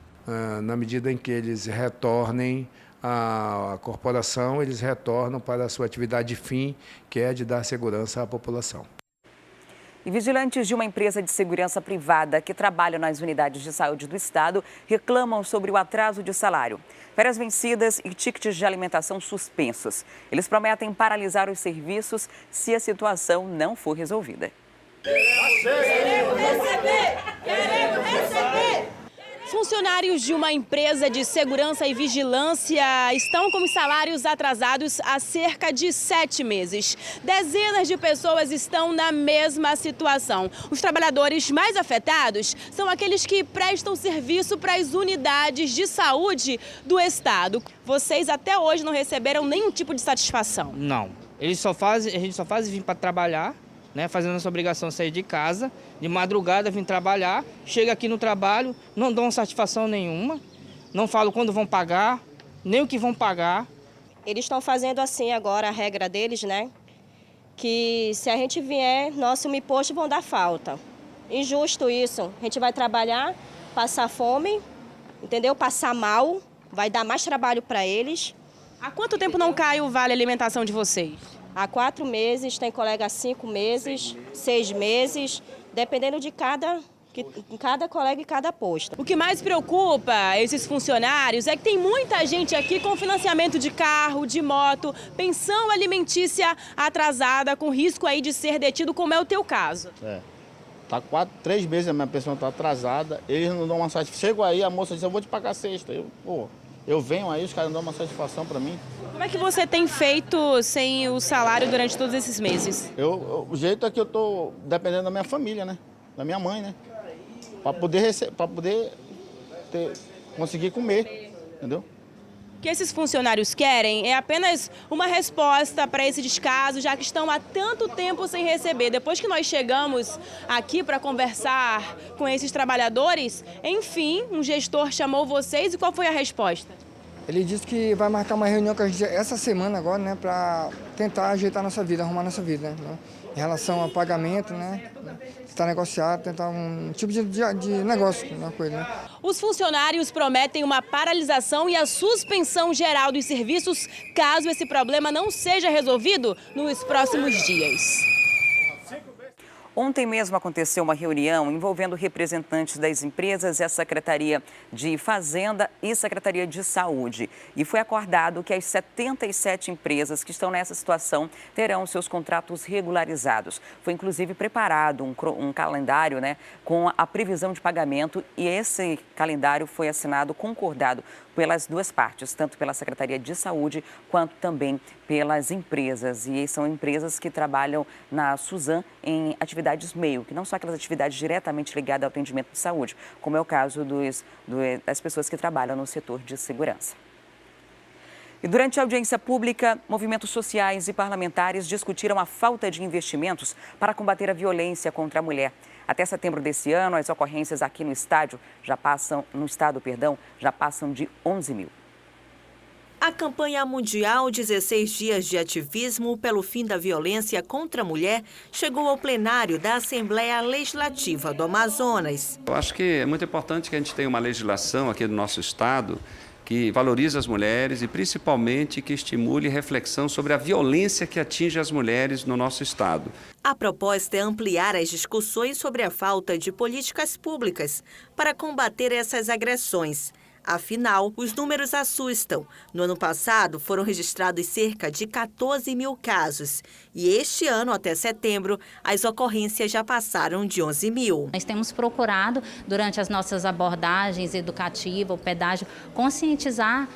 Na medida em que eles retornem à corporação, eles retornam para a sua atividade fim, que é de dar segurança à população. E vigilantes de uma empresa de segurança privada que trabalha nas unidades de saúde do estado reclamam sobre o atraso de salário. Férias vencidas e tickets de alimentação suspensos. Eles prometem paralisar os serviços se a situação não for resolvida. Queremos receber! Queremos receber! Funcionários de uma empresa de segurança e vigilância estão com os salários atrasados há cerca de 7 meses. Dezenas de pessoas estão na mesma situação. Os trabalhadores mais afetados são aqueles que prestam serviço para as unidades de saúde do Estado. Vocês até hoje não receberam nenhum tipo de satisfação? Não. A gente só faz vir para trabalhar, né, fazendo essa obrigação de sair de casa, de madrugada vir trabalhar, chega aqui no trabalho, não dão satisfação nenhuma, não falam quando vão pagar, nem o que vão pagar. Eles estão fazendo assim agora a regra deles, né, que se a gente vier, nosso imposto vão dar falta. Injusto isso, a gente vai trabalhar, passar fome, entendeu? Passar mal, vai dar mais trabalho para eles. Há quanto tempo não cai o vale alimentação de vocês? Há 4 meses, tem colega há 5 meses, 6 meses, dependendo de cada colega e cada posto. O que mais preocupa esses funcionários é que tem muita gente aqui com financiamento de carro, de moto, pensão alimentícia atrasada, com risco aí de ser detido, como é o teu caso. Tá 3 meses a minha pensão está atrasada, eles não dão uma satisfação. Chego aí, a moça diz, eu vou te pagar sexta. Eu venho aí, os caras não dão uma satisfação para mim. Como é que você tem feito sem o salário durante todos esses meses? O jeito é que eu estou dependendo da minha família, né? Da minha mãe, né? Para poder conseguir comer, entendeu? O que esses funcionários querem é apenas uma resposta para esse descaso, já que estão há tanto tempo sem receber. Depois que nós chegamos aqui para conversar com esses trabalhadores, enfim, um gestor chamou vocês e qual foi a resposta? Ele disse que vai marcar uma reunião com a gente essa semana agora, né, para tentar ajeitar nossa vida, arrumar nossa vida, né, em relação ao pagamento, né, tentar negociar, tentar um tipo de negócio com ele, né. Os funcionários prometem uma paralisação e a suspensão geral dos serviços caso esse problema não seja resolvido nos próximos dias. Ontem mesmo aconteceu uma reunião envolvendo representantes das empresas e a Secretaria de Fazenda e Secretaria de Saúde. E foi acordado que as 77 empresas que estão nessa situação terão seus contratos regularizados. Foi inclusive preparado um calendário, né, com a previsão de pagamento e esse calendário foi assinado, concordado pelas duas partes, tanto pela Secretaria de Saúde quanto também pelas empresas. E são empresas que trabalham na Suzam em atividades meio, que não são aquelas atividades diretamente ligadas ao atendimento de saúde, como é o caso das pessoas que trabalham no setor de segurança. E durante a audiência pública, movimentos sociais e parlamentares discutiram a falta de investimentos para combater a violência contra a mulher. Até setembro desse ano, as ocorrências aqui no estado já passam de 11 mil. A campanha mundial 16 dias de ativismo pelo fim da violência contra a mulher chegou ao plenário da Assembleia Legislativa do Amazonas. Eu acho que é muito importante que a gente tenha uma legislação aqui do nosso estado que valorize as mulheres e principalmente que estimule reflexão sobre a violência que atinge as mulheres no nosso estado. A proposta é ampliar as discussões sobre a falta de políticas públicas para combater essas agressões. Afinal, os números assustam. No ano passado, foram registrados cerca de 14 mil casos. E este ano, até setembro, as ocorrências já passaram de 11 mil. Nós temos procurado, durante as nossas abordagens educativas, o pedágio, conscientizar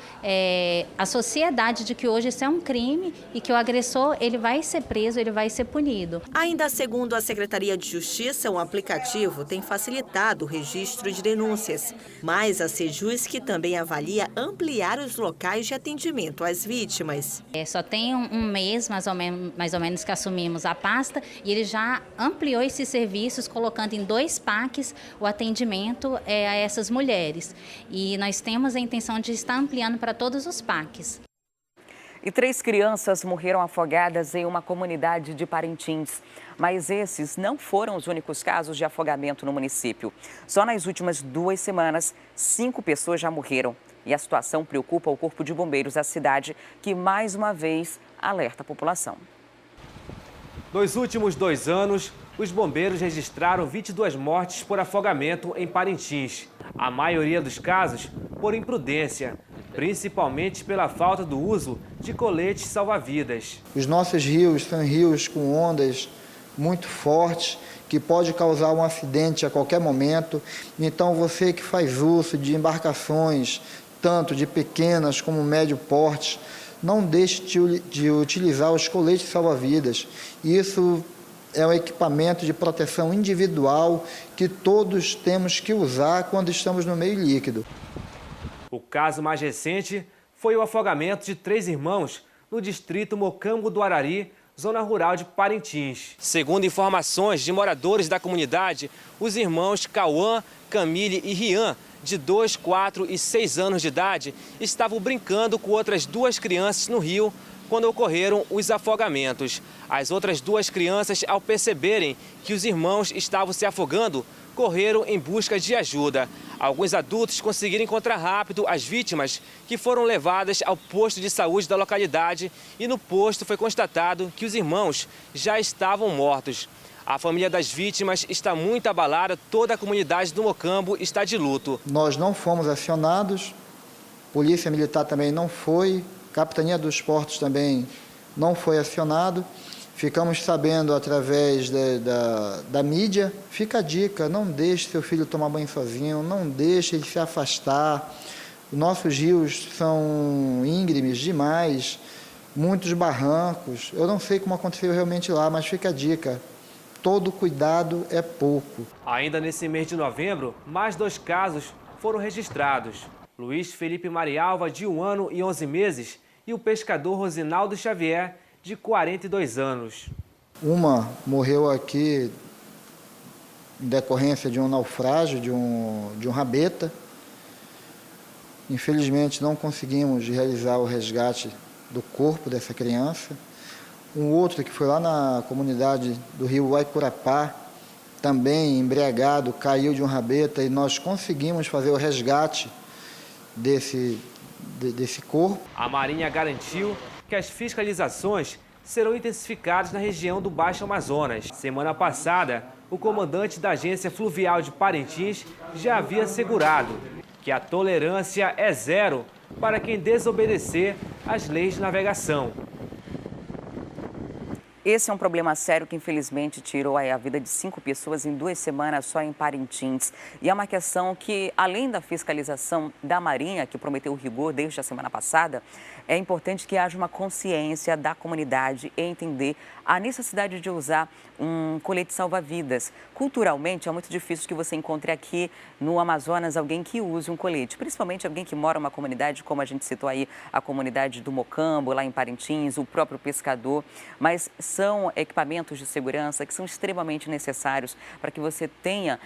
a sociedade de que hoje isso é um crime e que o agressor ele vai ser preso, ele vai ser punido. Ainda segundo a Secretaria de Justiça, um aplicativo tem facilitado o registro de denúncias. Mas a Sejus que também avalia ampliar os locais de atendimento às vítimas. Só tem um mês, mais ou menos, que assumimos a pasta e ele já ampliou esses serviços, colocando em 2 PACs o atendimento a essas mulheres. E nós temos a intenção de estar ampliando para todos os PACs. E 3 crianças morreram afogadas em uma comunidade de Parintins. Mas esses não foram os únicos casos de afogamento no município. Só nas últimas 2 semanas, 5 pessoas já morreram. E a situação preocupa o Corpo de Bombeiros da cidade, que mais uma vez alerta a população. Nos últimos 2 anos, os bombeiros registraram 22 mortes por afogamento em Parintins. A maioria dos casos por imprudência, principalmente pela falta do uso de coletes salva-vidas. Os nossos rios são rios com ondas muito fortes, que pode causar um acidente a qualquer momento. Então, você que faz uso de embarcações, tanto de pequenas como médio porte, não deixe de utilizar os coletes salva-vidas. Isso é um equipamento de proteção individual que todos temos que usar quando estamos no meio líquido. O caso mais recente foi o afogamento de 3 irmãos no distrito Mocambo do Arari, zona rural de Parintins. Segundo informações de moradores da comunidade, os irmãos Cauã, Camille e Rian, de 2, 4 e 6 anos de idade, estavam brincando com outras 2 crianças no rio quando ocorreram os afogamentos. As outras 2 crianças, ao perceberem que os irmãos estavam se afogando, correram em busca de ajuda. Alguns adultos conseguiram encontrar rápido as vítimas, que foram levadas ao posto de saúde da localidade, e no posto foi constatado que os irmãos já estavam mortos. A família das vítimas está muito abalada, toda a comunidade do Mocambo está de luto. Nós não fomos acionados, Polícia Militar também não foi, Capitania dos Portos também não foi acionado. Ficamos sabendo através da mídia. Fica a dica, não deixe seu filho tomar banho sozinho, não deixe ele se afastar. Nossos rios são íngremes demais, muitos barrancos. Eu não sei como aconteceu realmente lá, mas fica a dica. Todo cuidado é pouco. Ainda nesse mês de novembro, mais 2 casos foram registrados. Luiz Felipe Marialva, de 1 ano e 11 meses, e o pescador Rosinaldo Xavier, de 42 anos. Uma morreu aqui em decorrência de um naufrágio, de um rabeta. Infelizmente, não conseguimos realizar o resgate do corpo dessa criança. Um outro que foi lá na comunidade do rio Uaicurapá, também embriagado, caiu de um rabeta e nós conseguimos fazer o resgate desse corpo. A Marinha garantiu que as fiscalizações serão intensificadas na região do Baixo Amazonas. Semana passada, o comandante da Agência Fluvial de Parintins já havia assegurado que a tolerância é 0 para quem desobedecer às leis de navegação. Esse é um problema sério que, infelizmente, tirou a vida de 5 pessoas em 2 semanas só em Parintins. E é uma questão que, além da fiscalização da Marinha, que prometeu rigor desde a semana passada, é importante que haja uma consciência da comunidade e entender a necessidade de usar um colete salva-vidas. Culturalmente, é muito difícil que você encontre aqui no Amazonas alguém que use um colete, principalmente alguém que mora numa comunidade, como a gente citou aí, a comunidade do Mocambo, lá em Parintins, o próprio pescador, mas são equipamentos de segurança que são extremamente necessários para que você tenha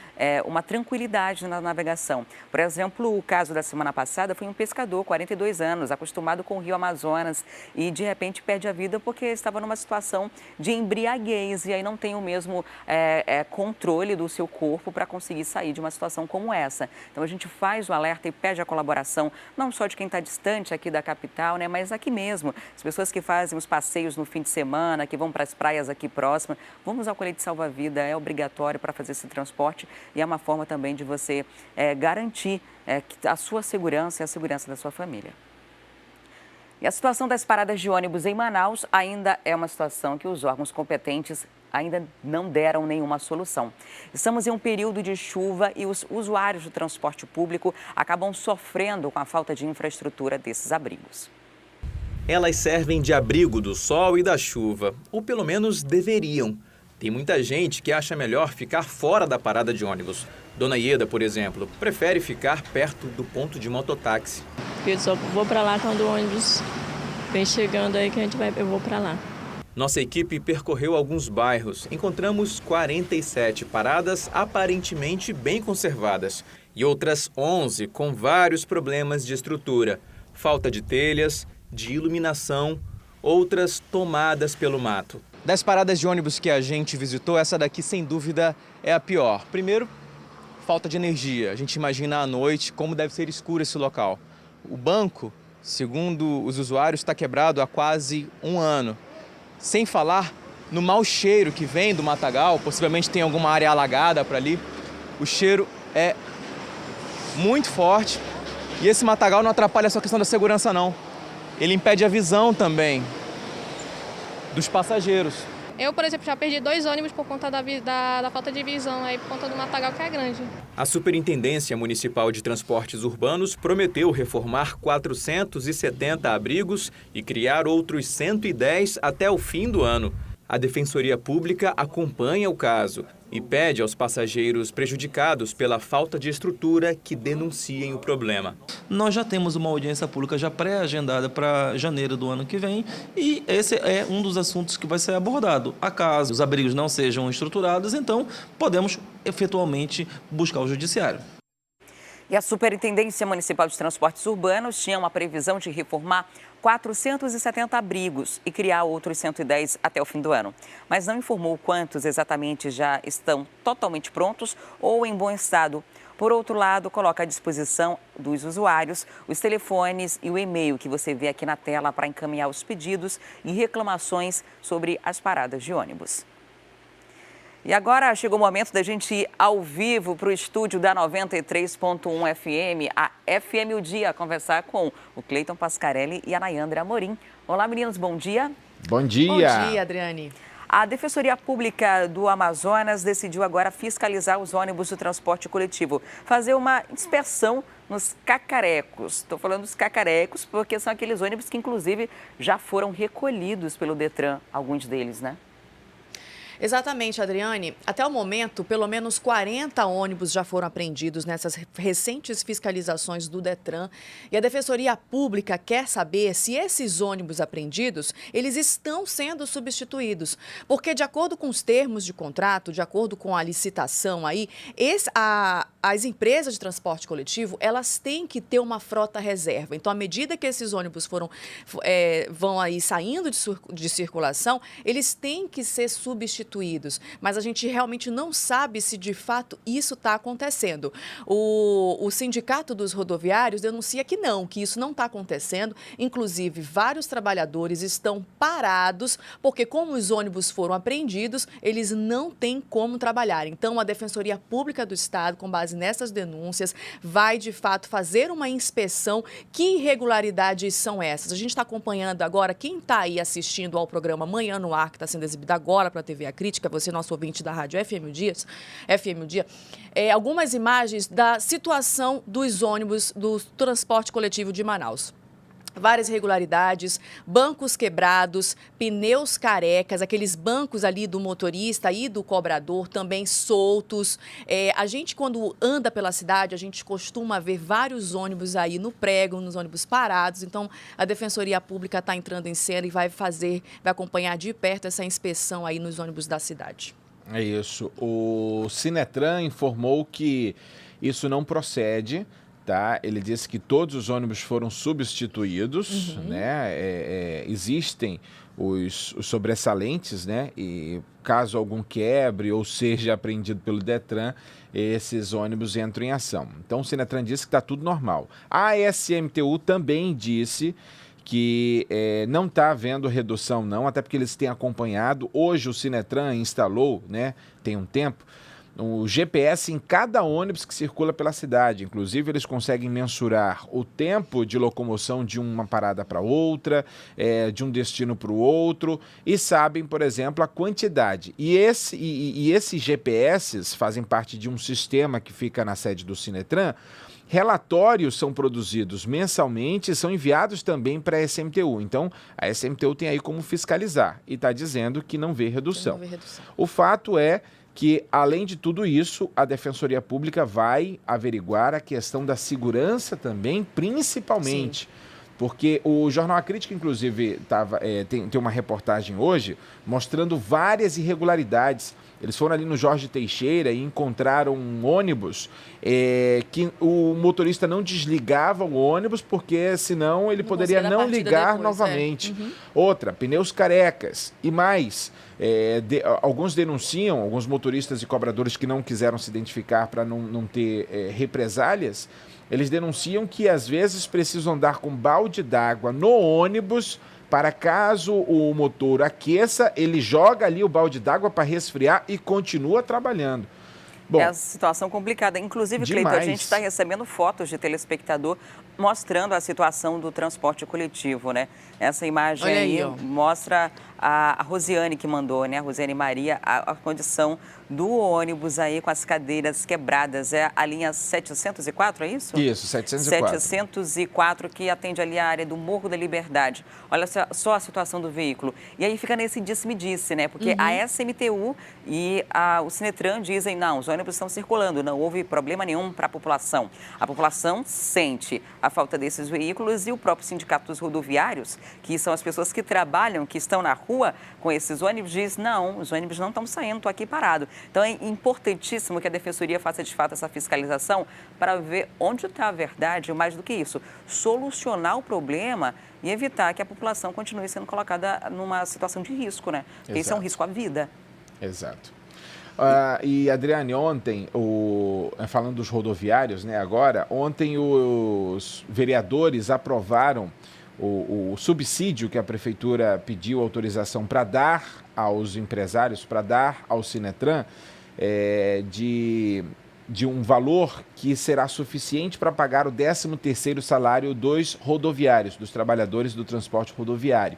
uma tranquilidade na navegação. Por exemplo, o caso da semana passada foi um pescador, 42 anos, acostumado com o Rio Amazonas e de repente perde a vida porque estava numa situação de embriaguez e aí não tem o mesmo controle do seu corpo para conseguir sair de uma situação como essa. Então a gente faz o alerta e pede a colaboração, não só de quem está distante aqui da capital, né, mas aqui mesmo. As pessoas que fazem os passeios no fim de semana, que vão para as praias aqui próximas, vamos ao colete salva-vida, é obrigatório para fazer esse transporte e é uma forma também de você garantir a sua segurança e a segurança da sua família. E a situação das paradas de ônibus em Manaus ainda é uma situação que os órgãos competentes ainda não deram nenhuma solução. Estamos em um período de chuva e os usuários do transporte público acabam sofrendo com a falta de infraestrutura desses abrigos. Elas servem de abrigo do sol e da chuva, ou pelo menos deveriam. Tem muita gente que acha melhor ficar fora da parada de ônibus. Dona Ieda, por exemplo, prefere ficar perto do ponto de mototáxi. Eu só vou para lá quando o ônibus vem chegando aí que eu vou para lá. Nossa equipe percorreu alguns bairros. Encontramos 47 paradas aparentemente bem conservadas e outras 11 com vários problemas de estrutura. Falta de telhas, de iluminação, outras tomadas pelo mato. Das paradas de ônibus que a gente visitou, essa daqui sem dúvida é a pior. Primeiro, falta de energia. A gente imagina à noite como deve ser escuro esse local. O banco, segundo os usuários, está quebrado há quase 1 ano. Sem falar no mau cheiro que vem do matagal, possivelmente tem alguma área alagada para ali. O cheiro é muito forte e esse matagal não atrapalha só a questão da segurança, não. Ele impede a visão também dos passageiros. Eu, por exemplo, já perdi 2 ônibus por conta da falta de visão, aí, por conta do matagal que é grande. A Superintendência Municipal de Transportes Urbanos prometeu reformar 470 abrigos e criar outros 110 até o fim do ano. A Defensoria Pública acompanha o caso e pede aos passageiros prejudicados pela falta de estrutura que denunciem o problema. Nós já temos uma audiência pública já pré-agendada para janeiro do ano que vem e esse é um dos assuntos que vai ser abordado. Acaso os abrigos não sejam estruturados, então podemos efetualmente buscar o judiciário. E a Superintendência Municipal de Transportes Urbanos tinha uma previsão de reformar 470 abrigos e criar outros 110 até o fim do ano. Mas não informou quantos exatamente já estão totalmente prontos ou em bom estado. Por outro lado, coloca à disposição dos usuários os telefones e o e-mail que você vê aqui na tela para encaminhar os pedidos e reclamações sobre as paradas de ônibus. E agora chegou o momento da gente ir ao vivo para o estúdio da 93.1 FM, a FM O Dia, conversar com o Cleiton Pascarelli e a Nayandra Amorim. Olá, meninos, bom dia. Bom dia. Bom dia, Adriane. A Defensoria Pública do Amazonas decidiu agora fiscalizar os ônibus do transporte coletivo, fazer uma inspeção nos cacarecos. Estou falando dos cacarecos porque são aqueles ônibus que, inclusive, já foram recolhidos pelo Detran, alguns deles, né? Exatamente, Adriane. Até o momento, pelo menos 40 ônibus já foram apreendidos nessas recentes fiscalizações do Detran. E a Defensoria Pública quer saber se esses ônibus apreendidos, eles estão sendo substituídos. Porque, de acordo com os termos de contrato, de acordo com a licitação aí, as empresas de transporte coletivo, elas têm que ter uma frota reserva. Então, à medida que esses ônibus vão aí saindo de circulação, eles têm que ser substituídos. Mas a gente realmente não sabe se de fato isso está acontecendo. O Sindicato dos Rodoviários denuncia que isso não está acontecendo. Inclusive, vários trabalhadores estão parados porque, como os ônibus foram apreendidos, eles não têm como trabalhar. Então, a Defensoria Pública do Estado, com base nessas denúncias, vai de fato fazer uma inspeção. Que irregularidades são essas? A gente está acompanhando agora, quem está aí assistindo ao programa Manhã no Ar, que está sendo exibido agora para a TV Crítica, você, nosso ouvinte da rádio FM O Dia, algumas imagens da situação dos ônibus do transporte coletivo de Manaus. Várias irregularidades, bancos quebrados, pneus carecas, aqueles bancos ali do motorista e do cobrador também soltos. A gente, quando anda pela cidade, a gente costuma ver vários ônibus aí no prego, nos ônibus parados. Então, a Defensoria Pública está entrando em cena e vai acompanhar de perto essa inspeção aí nos ônibus da cidade. É isso. O Sinetran informou que isso não procede. Tá? Ele disse que todos os ônibus foram substituídos, né? Existem os sobressalentes, né? E caso algum quebre ou seja apreendido pelo Detran, esses ônibus entram em ação. Então o Sinetran disse que está tudo normal. A SMTU também disse que não está havendo redução não, até porque eles têm acompanhado. Hoje o Sinetran instalou, né? Tem um tempo, o GPS em cada ônibus que circula pela cidade. Inclusive, eles conseguem mensurar o tempo de locomoção de uma parada para outra, de um destino para o outro, e sabem, por exemplo, a quantidade. E esses GPS fazem parte de um sistema que fica na sede do Sinetran. Relatórios são produzidos mensalmente e são enviados também para a SMTU. Então, a SMTU tem aí como fiscalizar e está dizendo que não vê redução. O fato é que, além de tudo isso, a Defensoria Pública vai averiguar a questão da segurança também, principalmente. Sim. Porque o Jornal A Crítica, inclusive, tem uma reportagem hoje mostrando várias irregularidades. Eles foram ali no Jorge Teixeira e encontraram um ônibus que o motorista não desligava o ônibus porque senão ele poderia não ligar depois, novamente. Outra, pneus carecas e mais. Alguns denunciam, alguns motoristas e cobradores que não quiseram se identificar para não ter represálias, eles denunciam que às vezes precisam andar com balde d'água no ônibus para caso o motor aqueça, ele joga ali o balde d'água para resfriar e continua trabalhando. Bom, é uma situação complicada. Inclusive, Cleiton, a gente está recebendo fotos de telespectador mostrando a situação do transporte coletivo, né? Essa imagem Olha aí ó. mostra a Rosiane que mandou, né? A Rosiane Maria, a condição do ônibus aí com as cadeiras quebradas. É a linha 704, é isso? Isso, 704. 704, que atende ali a área do Morro da Liberdade. Olha só a situação do veículo. E aí fica nesse disse-me-disse, né? Porque a SMTU e o Sinetran dizem, não, os ônibus estão circulando, não houve problema nenhum para a população. A população sente a falta desses veículos e o próprio Sindicato dos Rodoviários, que são as pessoas que trabalham, que estão na rua com esses ônibus, diz, não, os ônibus não estão saindo, estou aqui parado. Então é importantíssimo que a Defensoria faça de fato essa fiscalização para ver onde está a verdade, mais do que isso, solucionar o problema e evitar que a população continue sendo colocada numa situação de risco, né? Porque isso é um risco à vida. Exato. E, Adriane, ontem, falando dos rodoviários, né, agora, ontem os vereadores aprovaram o subsídio que a Prefeitura pediu autorização para dar aos empresários, para dar ao Sinetran, de um valor que será suficiente para pagar o 13º salário dos rodoviários, dos trabalhadores do transporte rodoviário.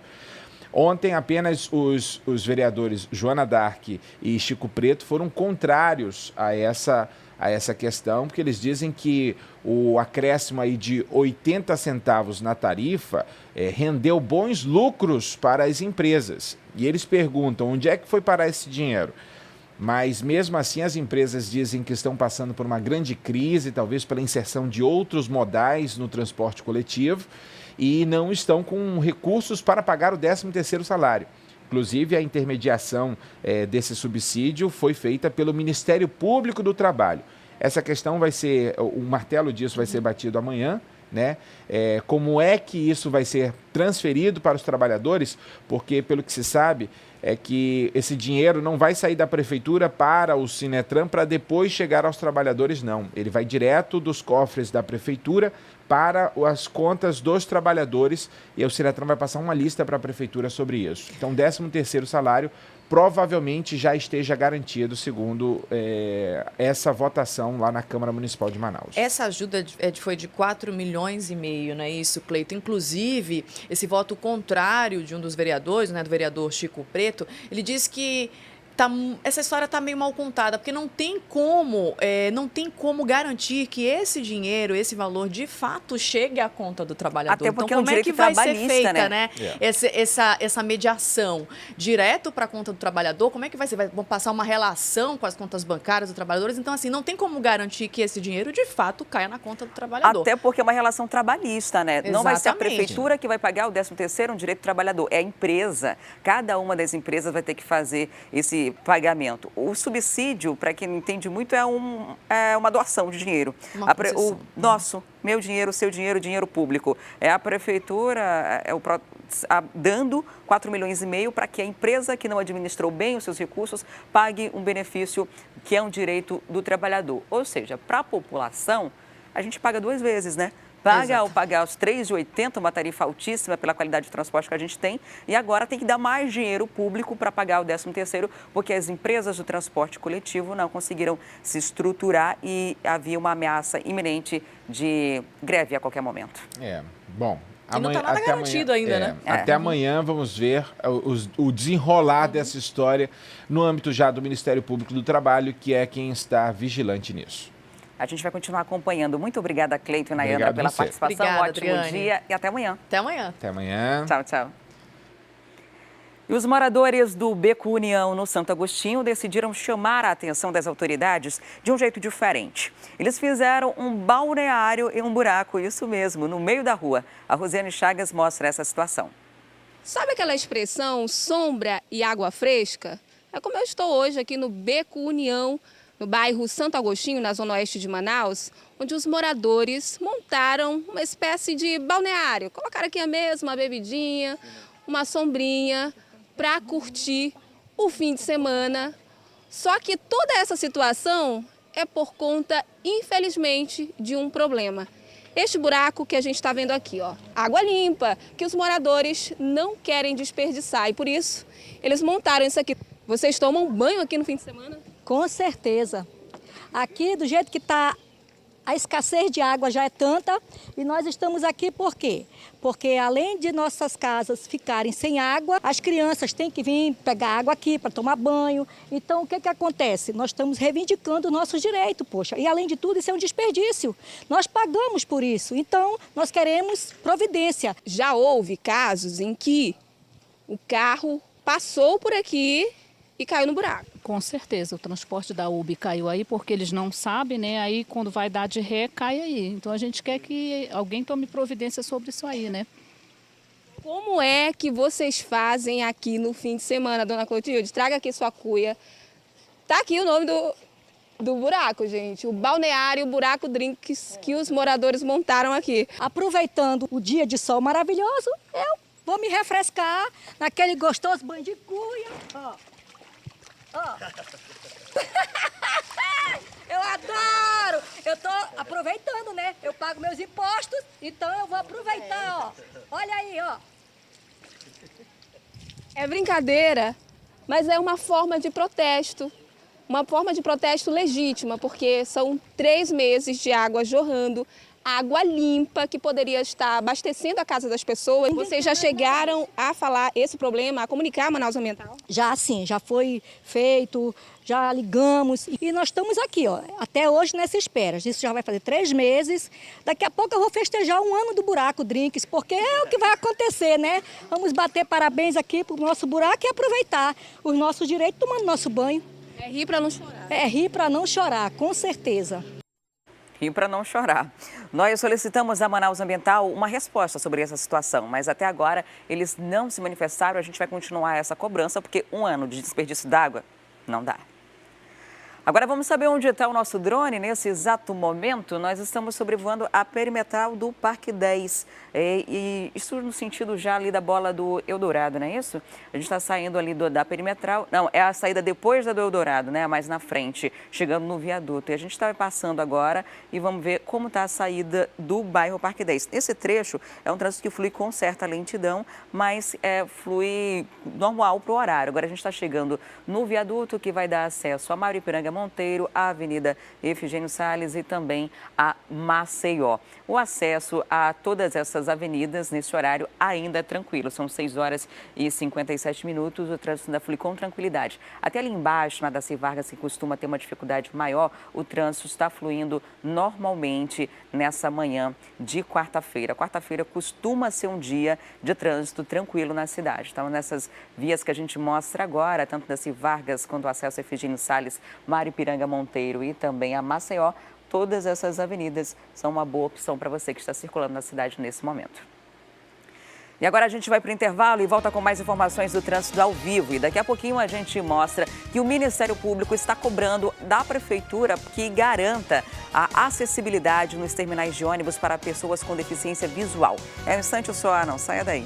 Ontem, apenas os vereadores Joana Dark e Chico Preto foram contrários a essa questão, porque eles dizem que o acréscimo aí de 80 centavos na tarifa rendeu bons lucros para as empresas. E eles perguntam, onde é que foi parar esse dinheiro? Mas, mesmo assim, as empresas dizem que estão passando por uma grande crise, talvez pela inserção de outros modais no transporte coletivo, e não estão com recursos para pagar o 13º salário. Inclusive, a intermediação desse subsídio foi feita pelo Ministério Público do Trabalho. Essa questão vai ser, o martelo disso vai ser batido amanhã, né? Como é que isso vai ser transferido para os trabalhadores? Porque, pelo que se sabe, é que esse dinheiro não vai sair da Prefeitura para o Sinetran para depois chegar aos trabalhadores, não. Ele vai direto dos cofres da Prefeitura para as contas dos trabalhadores e o Sinetran vai passar uma lista para a Prefeitura sobre isso. Então, 13º salário provavelmente já esteja garantido, segundo essa votação lá na Câmara Municipal de Manaus. Essa ajuda foi de 4,5 milhões, não é isso, Cleito? Inclusive, esse voto contrário de um dos vereadores, né, do vereador Chico Preto, ele diz que essa história está meio mal contada, porque não tem como garantir que esse dinheiro, esse valor, de fato, chegue à conta do trabalhador. Até porque então, como é que vai ser feita, né? Essa mediação direto para a conta do trabalhador? Como é que vai ser? Vão passar uma relação com as contas bancárias dos trabalhadores? Então, assim, não tem como garantir que esse dinheiro, de fato, caia na conta do trabalhador. Até porque é uma relação trabalhista, né? Exatamente. Não vai ser a Prefeitura que vai pagar o 13º, um direito do trabalhador. É a empresa. Cada uma das empresas vai ter que fazer esse pagamento. O subsídio, para quem não entende muito, é uma doação de dinheiro. Meu dinheiro, seu dinheiro, dinheiro público. É a Prefeitura dando 4,5 milhões para que a empresa que não administrou bem os seus recursos pague um benefício que é um direito do trabalhador. Ou seja, para a população, a gente paga 2 vezes, né? Ao pagar os 3,80, uma tarifa altíssima pela qualidade de transporte que a gente tem, e agora tem que dar mais dinheiro público para pagar o 13º, porque as empresas do transporte coletivo não conseguiram se estruturar e havia uma ameaça iminente de greve a qualquer momento. Bom. E não está nada garantido ainda, né? Até amanhã vamos ver o desenrolar dessa história no âmbito já do Ministério Público do Trabalho, que é quem está vigilante nisso. A gente vai continuar acompanhando. Muito obrigada, Cleito e Nayana, pela participação. Obrigada, ótimo Adriane. dia e até amanhã. Até amanhã. Até amanhã. Tchau, tchau. E os moradores do Beco União, no Santo Agostinho, decidiram chamar a atenção das autoridades de um jeito diferente. Eles fizeram um balneário em um buraco, isso mesmo, no meio da rua. A Rosiane Chagas mostra essa situação. Sabe aquela expressão sombra e água fresca? É como eu estou hoje aqui no Beco União, no bairro Santo Agostinho, na zona oeste de Manaus, onde os moradores montaram uma espécie de balneário. Colocaram aqui mesmo uma bebidinha, uma sombrinha, para curtir o fim de semana. Só que toda essa situação é por conta, infelizmente, de um problema. Este buraco que a gente está vendo aqui, ó, água limpa, que os moradores não querem desperdiçar. E por isso, eles montaram isso aqui. Vocês tomam banho aqui no fim de semana? Com certeza. Aqui, do jeito que está A escassez de água já é tanta e nós estamos aqui por quê? Porque além de nossas casas ficarem sem água, as crianças têm que vir pegar água aqui para tomar banho. Então, o que acontece? Nós estamos reivindicando o nosso direito, poxa. E além de tudo, isso é um desperdício. Nós pagamos por isso. Então, nós queremos providência. Já houve casos em que o carro passou por aqui e caiu no buraco. Com certeza, o transporte da UB caiu aí porque eles não sabem, né? Aí quando vai dar de ré, cai aí. Então a gente quer que alguém tome providência sobre isso aí, né? Como é que vocês fazem aqui no fim de semana, dona Clotilde? Traga aqui sua cuia. Tá aqui o nome do buraco, gente. O balneário Buraco Drinks que os moradores montaram aqui. Aproveitando o dia de sol maravilhoso, eu vou me refrescar naquele gostoso banho de cuia. Ó. Eu adoro! Eu tô aproveitando, né? Eu pago meus impostos, então eu vou aproveitar, ó. Olha aí, ó. É brincadeira, mas é uma forma de protesto. Uma forma de protesto legítima, porque são 3 meses de água jorrando, água limpa que poderia estar abastecendo a casa das pessoas. Vocês já chegaram a falar esse problema, a comunicar a Manaus Ambiental? Já sim, já foi feito, já ligamos e nós estamos aqui, ó, até hoje nessa espera. Isso já vai fazer 3 meses. Daqui a pouco eu vou festejar 1 ano do Buraco Drinks, porque é o que vai acontecer, né? Vamos bater parabéns aqui pro nosso buraco e aproveitar os nossos direitos tomando nosso banho. É rir para não chorar. É rir para não chorar, com certeza. Rir para não chorar. Nós solicitamos à Manaus Ambiental uma resposta sobre essa situação, mas até agora eles não se manifestaram. A gente vai continuar essa cobrança, porque 1 ano de desperdício d'água não dá. Agora vamos saber onde está o nosso drone. Nesse exato momento, nós estamos sobrevoando a perimetral do Parque 10. E isso no sentido já ali da bola do Eldorado, não é isso? A gente está saindo ali da perimetral. Não, é a saída depois da do Eldorado, né? Mais na frente, chegando no viaduto. E a gente está passando agora e vamos ver como está a saída do bairro Parque 10. Esse trecho é um trânsito que flui com certa lentidão, mas flui normal para o horário. Agora a gente está chegando no viaduto que vai dar acesso a Mauripiranga Monteiro, a Avenida Efigênio Salles e também a Maceió. O acesso a todas essas avenidas nesse horário ainda é tranquilo. São 6 horas e 57 minutos. O trânsito ainda flui com tranquilidade. Até ali embaixo, na Darcy Vargas, que costuma ter uma dificuldade maior, o trânsito está fluindo normalmente nessa manhã de quarta-feira. Quarta-feira costuma ser um dia de trânsito tranquilo na cidade. Então, nessas vias que a gente mostra agora, tanto Darcy Vargas quanto o acesso a Efigênio Salles, Mauripiranga Monteiro e também a Maceió, todas essas avenidas são uma boa opção para você que está circulando na cidade nesse momento. E agora a gente vai para o intervalo e volta com mais informações do trânsito ao vivo. E daqui a pouquinho a gente mostra que o Ministério Público está cobrando da Prefeitura que garanta a acessibilidade nos terminais de ônibus para pessoas com deficiência visual. É um instante só, não saia daí.